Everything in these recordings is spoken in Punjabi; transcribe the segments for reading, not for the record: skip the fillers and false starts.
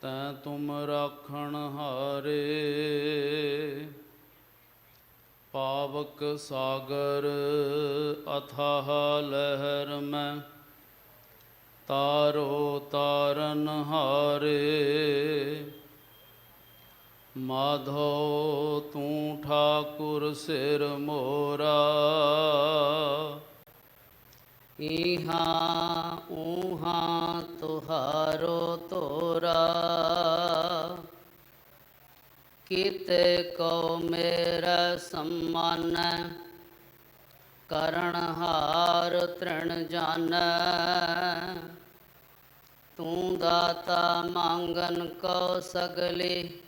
ਤੈਂ ਤੁਮ ਰਾਖਣ ਹਾਰੇ। ਪਾਵਕ ਸਾਗਰ ਅਥਾਹ ਲਹਿਰ ਮੈਂ, ਤਾਰੋ ਤਾਰਨ ਹਾਰੇ। ਮਾਧੋ ਤੂੰ ਠਾਕੁਰ ਸਿਰ ਮੋਰਾ, ਇਹਾਂ ਊਹਾਂ ਤੁਹਾਰੋ ਤੋਰਾ। ਕੀਤੇ ਕੋ ਮੇਰਾ ਸੰਮਾਨੈ, ਕਰਨਹਾਰ ਤ੍ਰਿਣ ਜਾਣੈ। ਤੂੰ ਦਾਤਾ ਮੰਗਨ ਕੋ ਸਗਲੀ,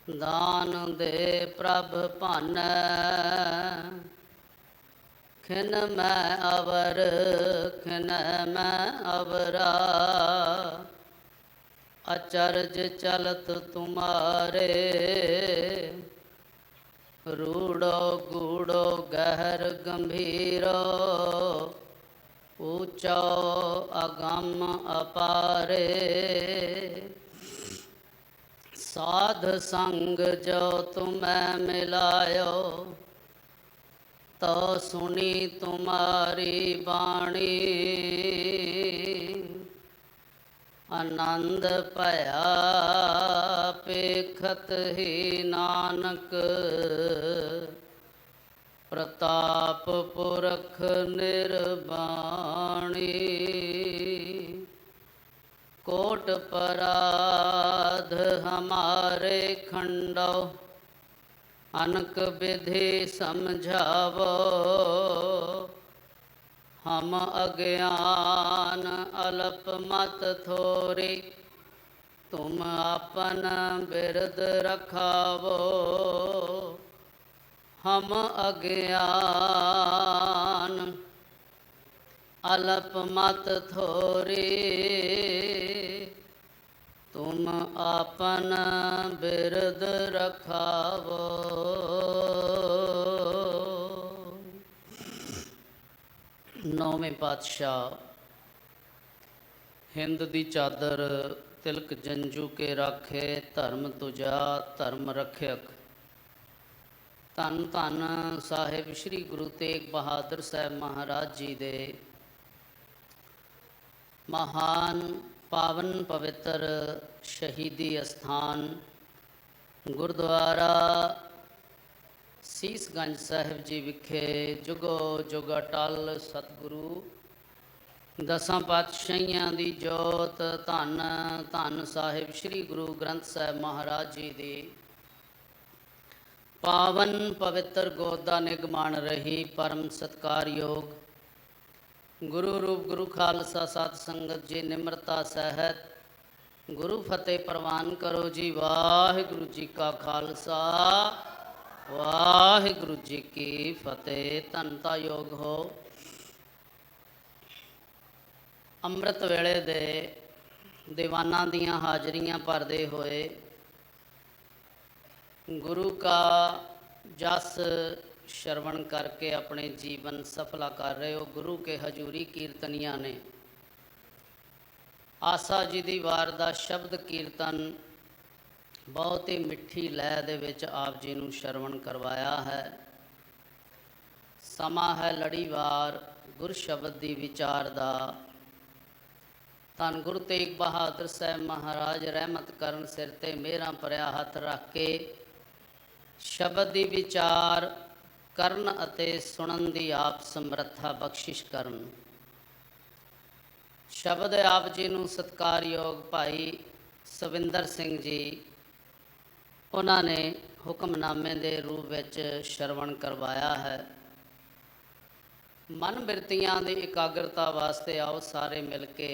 ਦਾਨ ਦੇ ਪ੍ਰਭ ਭਾਨੈ। ਖਿਨ ਮੈਂ ਅਵਰ ਖਿਨ ਮੈਂ ਅਵਰਾ, ਅਚਰਜ ਚਲਤ ਤੁਮਾਰੇ। ਰੂੜੋ ਗੂੜੋ ਗਹਿਰ ਗੰਭੀਰੋ, ਊਚੋ ਅਗੰਮ ਅਪਾਰੇ। ਸਾਧ ਸੰਗ ਜੋ ਤੁਮੈ ਮਿਲਾਇਓ, ਤੋ ਸੁਣੀ ਤੁਮਾਰੀ ਬਾਣੀ। ਆਨੰਦ ਭਇਆ ਪੇਖਤ ਹੀ ਨਾਨਕ, ਪ੍ਰਤਾਪ ਪੁਰਖ ਨਿਰਬਾਣੀ। ਕੋਟ ਪਰਾਧ ਹਮਾਰੇ ਖੰਡੋ, ਅਨਕ ਵਿਧि ਸਮਝਾਵੋ। ਹਮ ਅਗਿਆਨ ਅਲਪ ਮਤ ਥੋਰੀ, ਤੁਮ ਆਪਨ ਬਿਰਦ ਰਖਾਵੋ। ਹਮ ਅਗਿਆਨ ਅਲਪ ਮਤ ਥੋਰੀ, ਤੁਮ ਆਪਨ ਬਿਰਦ ਰਖਾਵੋ। ਨੌਵੇਂ ਪਾਤਸ਼ਾਹ। ਹਿੰਦ ਦੀ ਚਾਦਰ ਤਿਲਕ ਜੰਜੂ ਕੇ ਰਾਖੇ, ਧਰਮ ਤੁਜਾ ਧਰਮ ਰੱਖਿਅਕ। ਧੰਨ ਧੰਨ ਸਾਹਿਬ ਸ੍ਰੀ ਗੁਰੂ ਤੇਗ ਬਹਾਦਰ ਸਾਹਿਬ ਮਹਾਰਾਜ ਜੀ ਦੇ ਮਹਾਨ ਪਾਵਨ ਪਵਿੱਤਰ ਸ਼ਹੀਦੀ ਅਸਥਾਨ ਗੁਰਦੁਆਰਾ ਸੀਸਗੰਜ ਸਾਹਿਬ ਜੀ ਵਿਖੇ ਜੁਗੋ ਜੁਗ ਅਟਲ ਸਤਿਗੁਰੂ ਦਸਾਂ ਪਾਤਸ਼ਾਹੀਆਂ ਦੀ ਜੋਤ, ਧੰਨ ਧੰਨ ਸਾਹਿਬ ਸ੍ਰੀ ਗੁਰੂ ਗ੍ਰੰਥ ਸਾਹਿਬ ਮਹਾਰਾਜ ਜੀ ਦੀ ਪਾਵਨ ਪਵਿੱਤਰ ਗੋਦ ਦਾ ਨਿਗਮਾਨ ਰਹੀ ਪਰਮ ਸਤਿਕਾਰਯੋਗ ਗੁਰੂ ਰੂਪ ਗੁਰੂ ਖਾਲਸਾ ਸਤ ਸੰਗਤ ਜੀ, ਨਿਮਰਤਾ ਸਹਿਤ ਗੁਰੂ ਫਤਿਹ ਪ੍ਰਵਾਨ ਕਰੋ ਜੀ। ਵਾਹਿਗੁਰੂ ਜੀ ਕਾ ਖਾਲਸਾ, ਵਾਹਿਗੁਰੂ ਜੀ ਕੀ ਫਤਿਹ। ਧੰਨਤਾ ਯੋਗ ਹੋ। ਅੰਮ੍ਰਿਤ ਵੇਲੇ ਦੇ ਦੀਵਾਨਾਂ ਦੀਆਂ ਹਾਜ਼ਰੀਆਂ ਭਰਦੇ ਹੋਏ ਗੁਰੂ ਕਾ ਜਸ ਸ਼ਰਵਣ करके अपने जीवन सफला कर रहे हो। गुरु के हजूरी कीर्तनिया ने आसा जी दी वार दा शब्द कीर्तन बहुत ही मिठी लय दे विच आप जी नूं शरवण करवाया है। समा है लड़ीवार गुर शब्द दी विचार दा। धन गुरु तेग बहादुर साहब महाराज रहमत करन सिर ते मेहरां भरिया हथ रख के शब्द दी विचार ਕਰਨ ਅਤੇ ਸੁਣਨ ਦੀ ਆਪ ਸਮਰੱਥਾ ਬਖਸ਼ਿਸ਼ ਕਰਨ। ਸ਼ਬਦ ਆਪ ਜੀ ਨੂੰ ਸਤਿਕਾਰਯੋਗ ਭਾਈ ਸਵਿੰਦਰ ਸਿੰਘ ਜੀ, ਉਹਨਾਂ ਨੇ ਹੁਕਮਨਾਮੇ ਦੇ ਰੂਪ ਵਿੱਚ ਸ਼ਰਵਣ ਕਰਵਾਇਆ ਹੈ। ਮਨ ਬਿਰਤੀਆਂ ਦੀ ਇਕਾਗਰਤਾ ਵਾਸਤੇ ਆਓ ਸਾਰੇ ਮਿਲ ਕੇ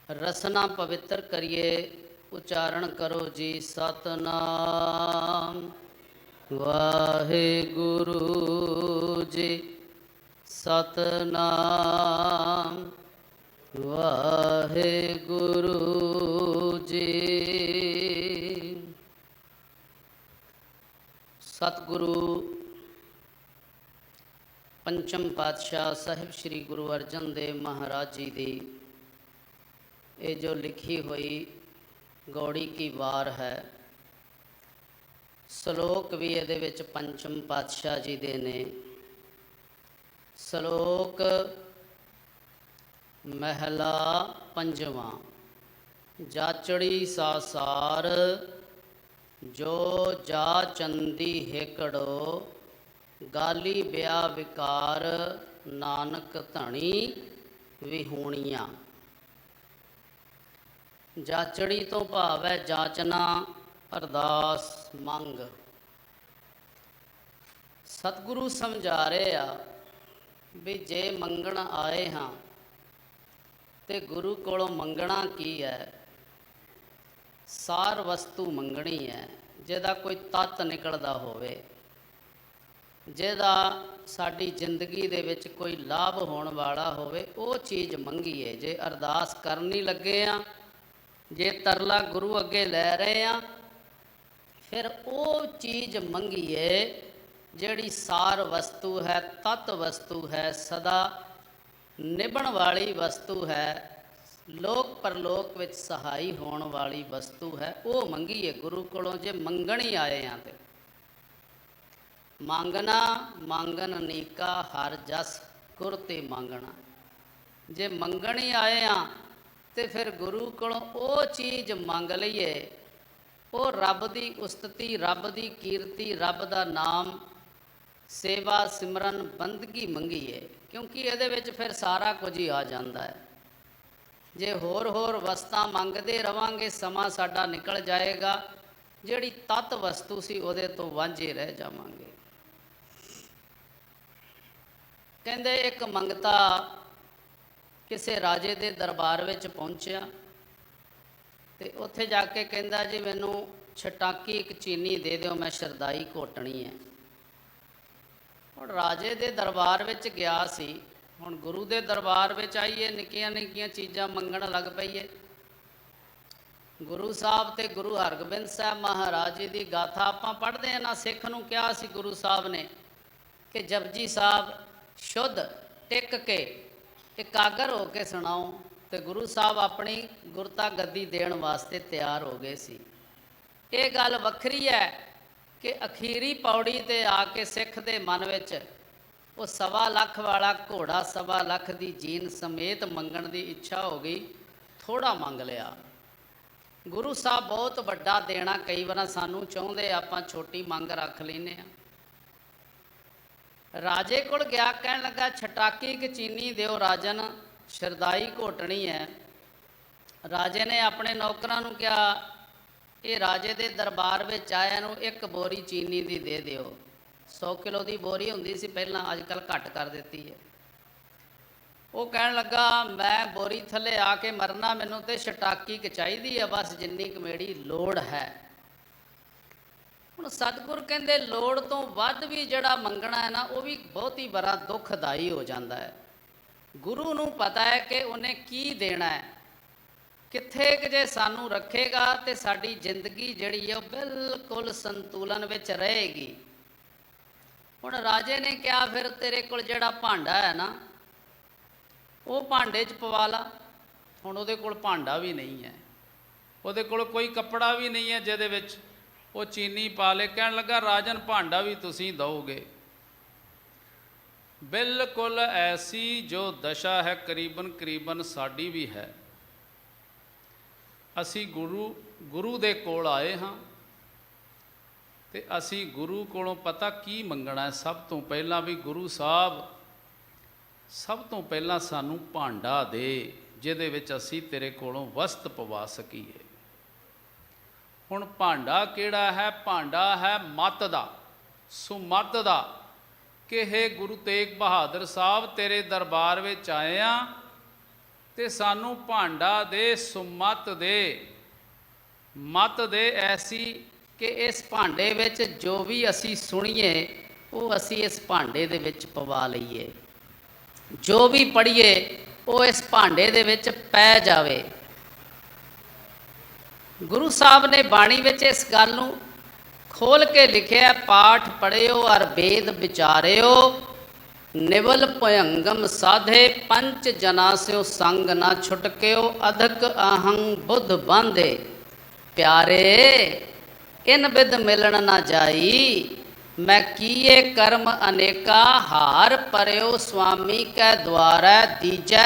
ਰਸਨਾ ਪਵਿੱਤਰ ਕਰੀਏ। ਉਚਾਰਨ ਕਰੋ ਜੀ ਸਤਨਾਮ ਵਾਹਿਗੁਰੂ ਜੀ, ਸਤਨਾਮ ਵਾਹਿਗੁਰੂ ਜੀ। ਸਤਿਗੁਰੂ ਪੰਚਮ ਪਾਤਸ਼ਾਹ ਸਾਹਿਬ ਸ੍ਰੀ ਗੁਰੂ ਅਰਜਨ ਦੇਵ ਮਹਾਰਾਜ ਜੀ ਦੀ ये जो लिखी हुई गौड़ी की वार है, श्लोक भी ये पंचम पातशाह जी दे ने। श्लोक महला पंजवां। जाचड़ी सासार जो जा चंदी हेकड़ो, गाली ब्या विकार नानक धनी विहूणियाँ। जाचड़ी तो भाव है जाचना, अरदास, मंग। सतगुरु समझा रहे आ भी जे मंगण आए हाँ ते गुरु कोलों मंगना की है? सार वस्तु मंगनी है, जिहदा कोई तत्त निकलदा होवे, जिहदा साडी जिंदगी दे विच कोई लाभ होने वाला होवे, वो चीज़ मंगीए। जे अरदास करनी लगे हाँ, जे तरला गुरु अगे लै रहे हैं, फिर वो चीज़ मंगीए जिहड़ी सार वस्तु है, तत्त वस्तु है, सदा निभण वाली वस्तु है, लोक परलोक विच सहाई होने वाली वस्तु है, वो मंगीए गुरु कोलों। जे मंगण ही आए हैं तो मांगना मांगन नीका हर जस गुर ते मांगना। जे मंगण ही आए हैं तो फिर गुरु कोलों वो चीज़ मंग लईए, वो रब दी उस्तति, रब दी कीर्ति, रब दा नाम, सेवा सिमरन बंदगी मंगीए, क्योंकि ये फिर सारा कुछ ही आ जाता है। जे होर वस्तां मंगते रवांगे, समा साडा निकल जाएगा, जिहड़ी तत्त वस्तु सी उहदे तो वांझे रह जावांगे। कहंदे एक मंगता किसी राजे दे दरबार विच पहुंचिया ते उत्थे जाके कहंदा जी मैनू छटाकी एक चीनी दे दिओ, मैं शरदाई घोटनी है। हुण राजे दे दरबार विच गया सी, हुण गुरु दे दरबार विच आईए निक्कियां निक्कियां चीज़ां मंगण लग पईए। गुरु साहब ते गुरु हरगोबिंद साहब महाराज जी की गाथा आपां पढ़दे हैं ना। सिख नूं कहा सी गुरु साहब ने कि जपजी साहब शुद्ध टिक के एकागर हो के सुनाओ, तो गुरु साहब अपनी गुरता गद्दी देण वास्ते तैयार हो गए सी। ये गल वखरी है कि अखीरी पौड़ी ते आके सिख दे मन विच वो 1.25 लाख वाला घोड़ा 1.25 लाख की जीन समेत मंगण की इच्छा हो गई। थोड़ा मंग लिया। गुरु साहब बहुत वड्डा देना कई बार सानू चाहुंदे, आपां छोटी मंग रख लैने आ। राजे कोल गया, कहन लगा छटाकी कि चीनी दिओ राजन, शरदाई घोटनी है। राजे ने अपने नौकरां नूं कहा, ये राजे दे दरबार विच आया नूं 1 बोरी चीनी दी दे दिओ। 100 किलो की बोरी हुंदी सी पहलां, अजकल घट कर दी है। वो कहन लगा मैं बोरी थले आके मरना, मैनूं ते छटाकी क चाहीदी है, बस जिन्नी क मेरी लोड़ है। हुण सतगुर कहंदे लोड़ तो वध भी जिहड़ा मंगना है ना, वो भी बहुत ही बड़ा दुखदाई हो जाता है। गुरु नूं पता है कि उन्हें की देना है, कित्थे कि जे सानू रखेगा तो साडी जिंदगी जिहड़ी है बिल्कुल संतुलन विच रहेगी। हुण राजे ने कहा फिर तेरे कोल जिहड़ा भांडा है ना, वो भांडे च पवा ला। हुण उहदे कोल भांडा भी नहीं है, उहदे कोल कोई कपड़ा भी नहीं है जिहदे विच वो चीनी पा ले। कहण लगा राजन भांडा भी तुसीं दोगे। बिल्कुल ऐसी जो दशा है करीबन करीबन साडी भी है। असी गुरु दे कोल आए हाँ ते असी गुरु कोलों पता की मंगना है। सब तो पहला भी गुरु साहब सब तो पहला सानू भांडा दे जिहदे विच असी तेरे कोलों वस्त पवा सकीए। हुण भांडा किहड़ा है? भांडा है मत दा, सुमत दा कि हे गुरु तेग बहादुर साहब तेरे दरबार विच आए आ ते सानू भांडा दे, सुमत दे, मत दे ऐसी कि इस भांडे विच जो भी असी सुणीए वो असी इस भांडे दे विच पवा लईए, जो भी पढ़ीए वो इस भांडे दे विच पै जावे। गुरु साहब ने बाणी विच इस गल नूं खोल के लिखिया, पाठ पढ़ियो और वेद विचारियो निवल भयंगम साधे पंच जना स्यो संग ना छुटक्यो अधक अहंग बुद्ध बांधे प्यारे इन विद मिलन ना जाई मैं किए कर्म अनेका हार परयो स्वामी कै द्वारा दीजै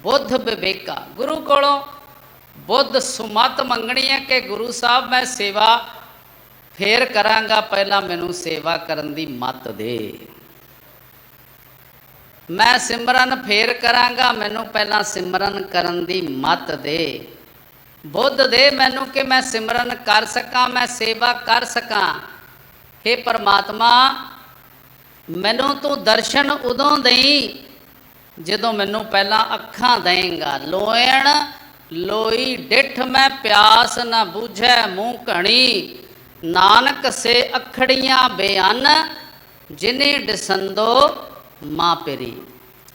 बुद्ध विवेका। गुरु कोलों बुद्ध सुमत मंगनी है कि गुरु साहब मैं सेवा फेर करांगा, पहला मैनू सेवा करन दी मत दे। मैं सिमरन फेर करांगा, मैनू पहला सिमरन करन दी मत दे। बुद्ध दे मैनू कि मैं सिमरन कर सकां, मैं सेवा कर सकां। हे परमात्मा मैनू तू दर्शन उदों दई जदों मैनू पहला अखां देंगा। लोयण लोई डिठ मैं प्यास न बूझै मूँह घणी नानक से अखड़ियाँ बेअन जिन्हें डिसंदो माँ पेरी।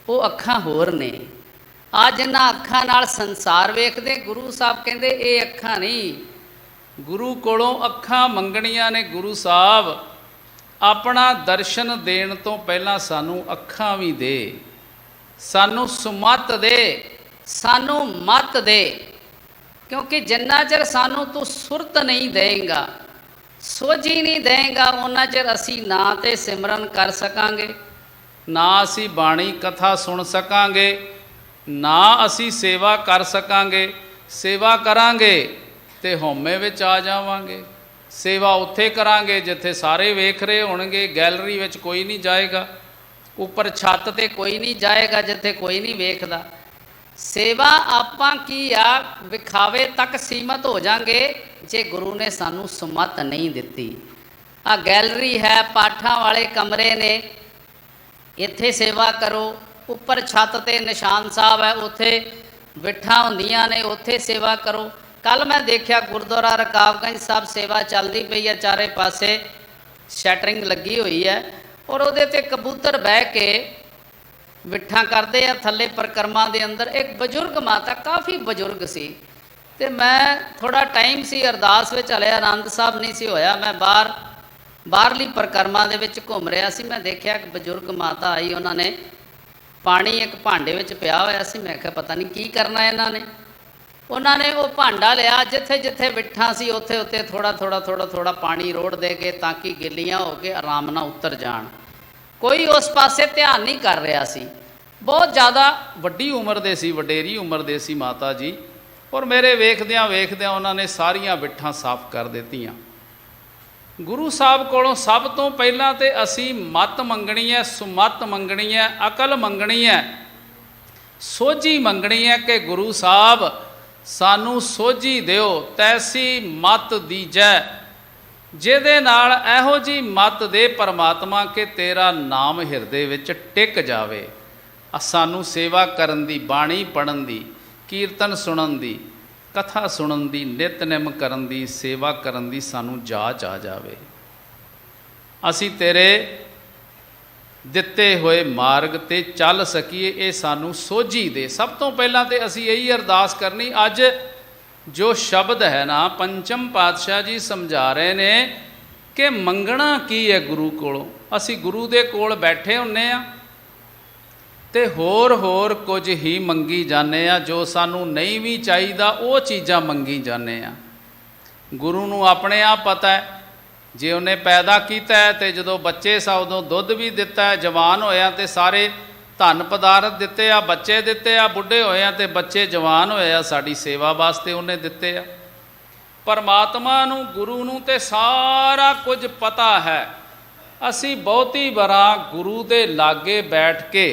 वो अखां होर ने। आज इन्हां अखां नाल संसार वेखदे, गुरु साहब कहंदे ये अखां नहीं। गुरु कोलों अखां मंगणियां ने। गुरु साहब अपना दर्शन देण तो पहला सानू अखां भी दे, सानू सुमत दे, सानू मत दे। क्योंकि जिन्ना चਿਰ सानू तू सुरत नहीं देगा, सोझी नहीं देगा, उन्ना चਿਰ असी ना ते सिमरन कर सकांगे, ना असी बाणी कथा सुन सकांगे, ना असी सेवा कर सकांगे। सेवा करांगे ते हौमे विच आ जावांगे। सेवा उत्थे करांगे जिथे सारे वेख रहे होणगे, गैलरी विच कोई नहीं जाएगा, उपर छत ते कोई नहीं जाएगा जिथे कोई नहीं वेखदा। सेवा आपां की आ विखावे तक सीमित हो जाएंगे जे गुरु ने सानू सुमत नहीं दिती। आ गैलरी है, पाठां वाले कमरे ने, इत्थे सेवा करो। उपर छत ते निशान साहब है, उत्थे बिठा हुंदियां ने, उत्थे सेवा करो। कल मैं देखा गुरुद्वारा रकाबगंज साहब सेवा चलती पई है, चारे पासे शैटरिंग लगी हुई है और उहदे ते कबूतर बह के बिठा करते हैं थले परिक्रमा के अंदर। एक बजुर्ग माता, काफ़ी बजुर्ग सी, ते मैं थोड़ा टाइम सी अरदास में हले आनंद साहब नहीं सी होया, मैं बाहरली परिक्रमा दे विच घूम रहा सी। मैं देखा एक बजुर्ग माता आई, उन्होंने पानी एक भांडे में पिया होया सी। मैं क्या पता नहीं की करना इन्होंने। उन्होंने वो भांडा लिया, जिथे जिथे बिठा सी उत्थे उत्थे थोड़ा थोड़ा थोड़ा थोड़ा पानी रोड़ दे के ताकि गिलियां हो के आराम नाल उतर जान। कोई उस पासे ध्यान नहीं कर रहा सी। बहुत ज़्यादा वड्डी उम्र दे सी, वडेरी उम्र दे सी माता जी। और मेरे वेखद्यां वेखद्यां उन्होंने सारियां बिठा साफ कर दित्तियां। गुरु साहब कोलों सब तो पहलां ते असी मत मंगनी है, सुमत मंगनी है, अकल मंगनी है, सोझी मंगनी है कि गुरु साहब सानू सोझी दिओ, तैसी मत दीजै जिहदे नाल इहो जी मत दे परमात्मा के तेरा नाम हिरदे विच टिक जावे। सानू सेवा करन दी, बाणी पढ़न दी, कीर्तन सुनन दी, कथा सुनन दी, नितनेम करन दी, सेवा करन दी सानू जाच आ जावे। असी तेरे दिते हुए मार्ग ते चल सकीए, ये सानू सोझी दे। सब तो पहला तो असी यही अरदास करनी। अज जो शब्द है ना, पंचम पातशाह जी समझा रहे ने कि मंगना की है गुरु कोलों। असी गुरु दे कोल बैठे हुन्ने आ ते होर कुछ ही मंगी जाने आ, जो सानू नहीं भी चाहिदा वो चीज़ां मंगी जाने आ। गुरु नू अपने आप पता है, जे उन्हें पैदा किया है तो जो बच्चे सा उदों दुध भी दिता है, जवान होया तो सारे धन पदार्थ दिते आ, बच्चे दिते आ, बुढ़े होया तो बच्चे जवान होया, साड़ी सेवा वास्ते उन्हें दिते आ। परमात्मा नू गुरु नू ते सारा कुछ पता है। असी बहुती बार गुरु दे लागे बैठ के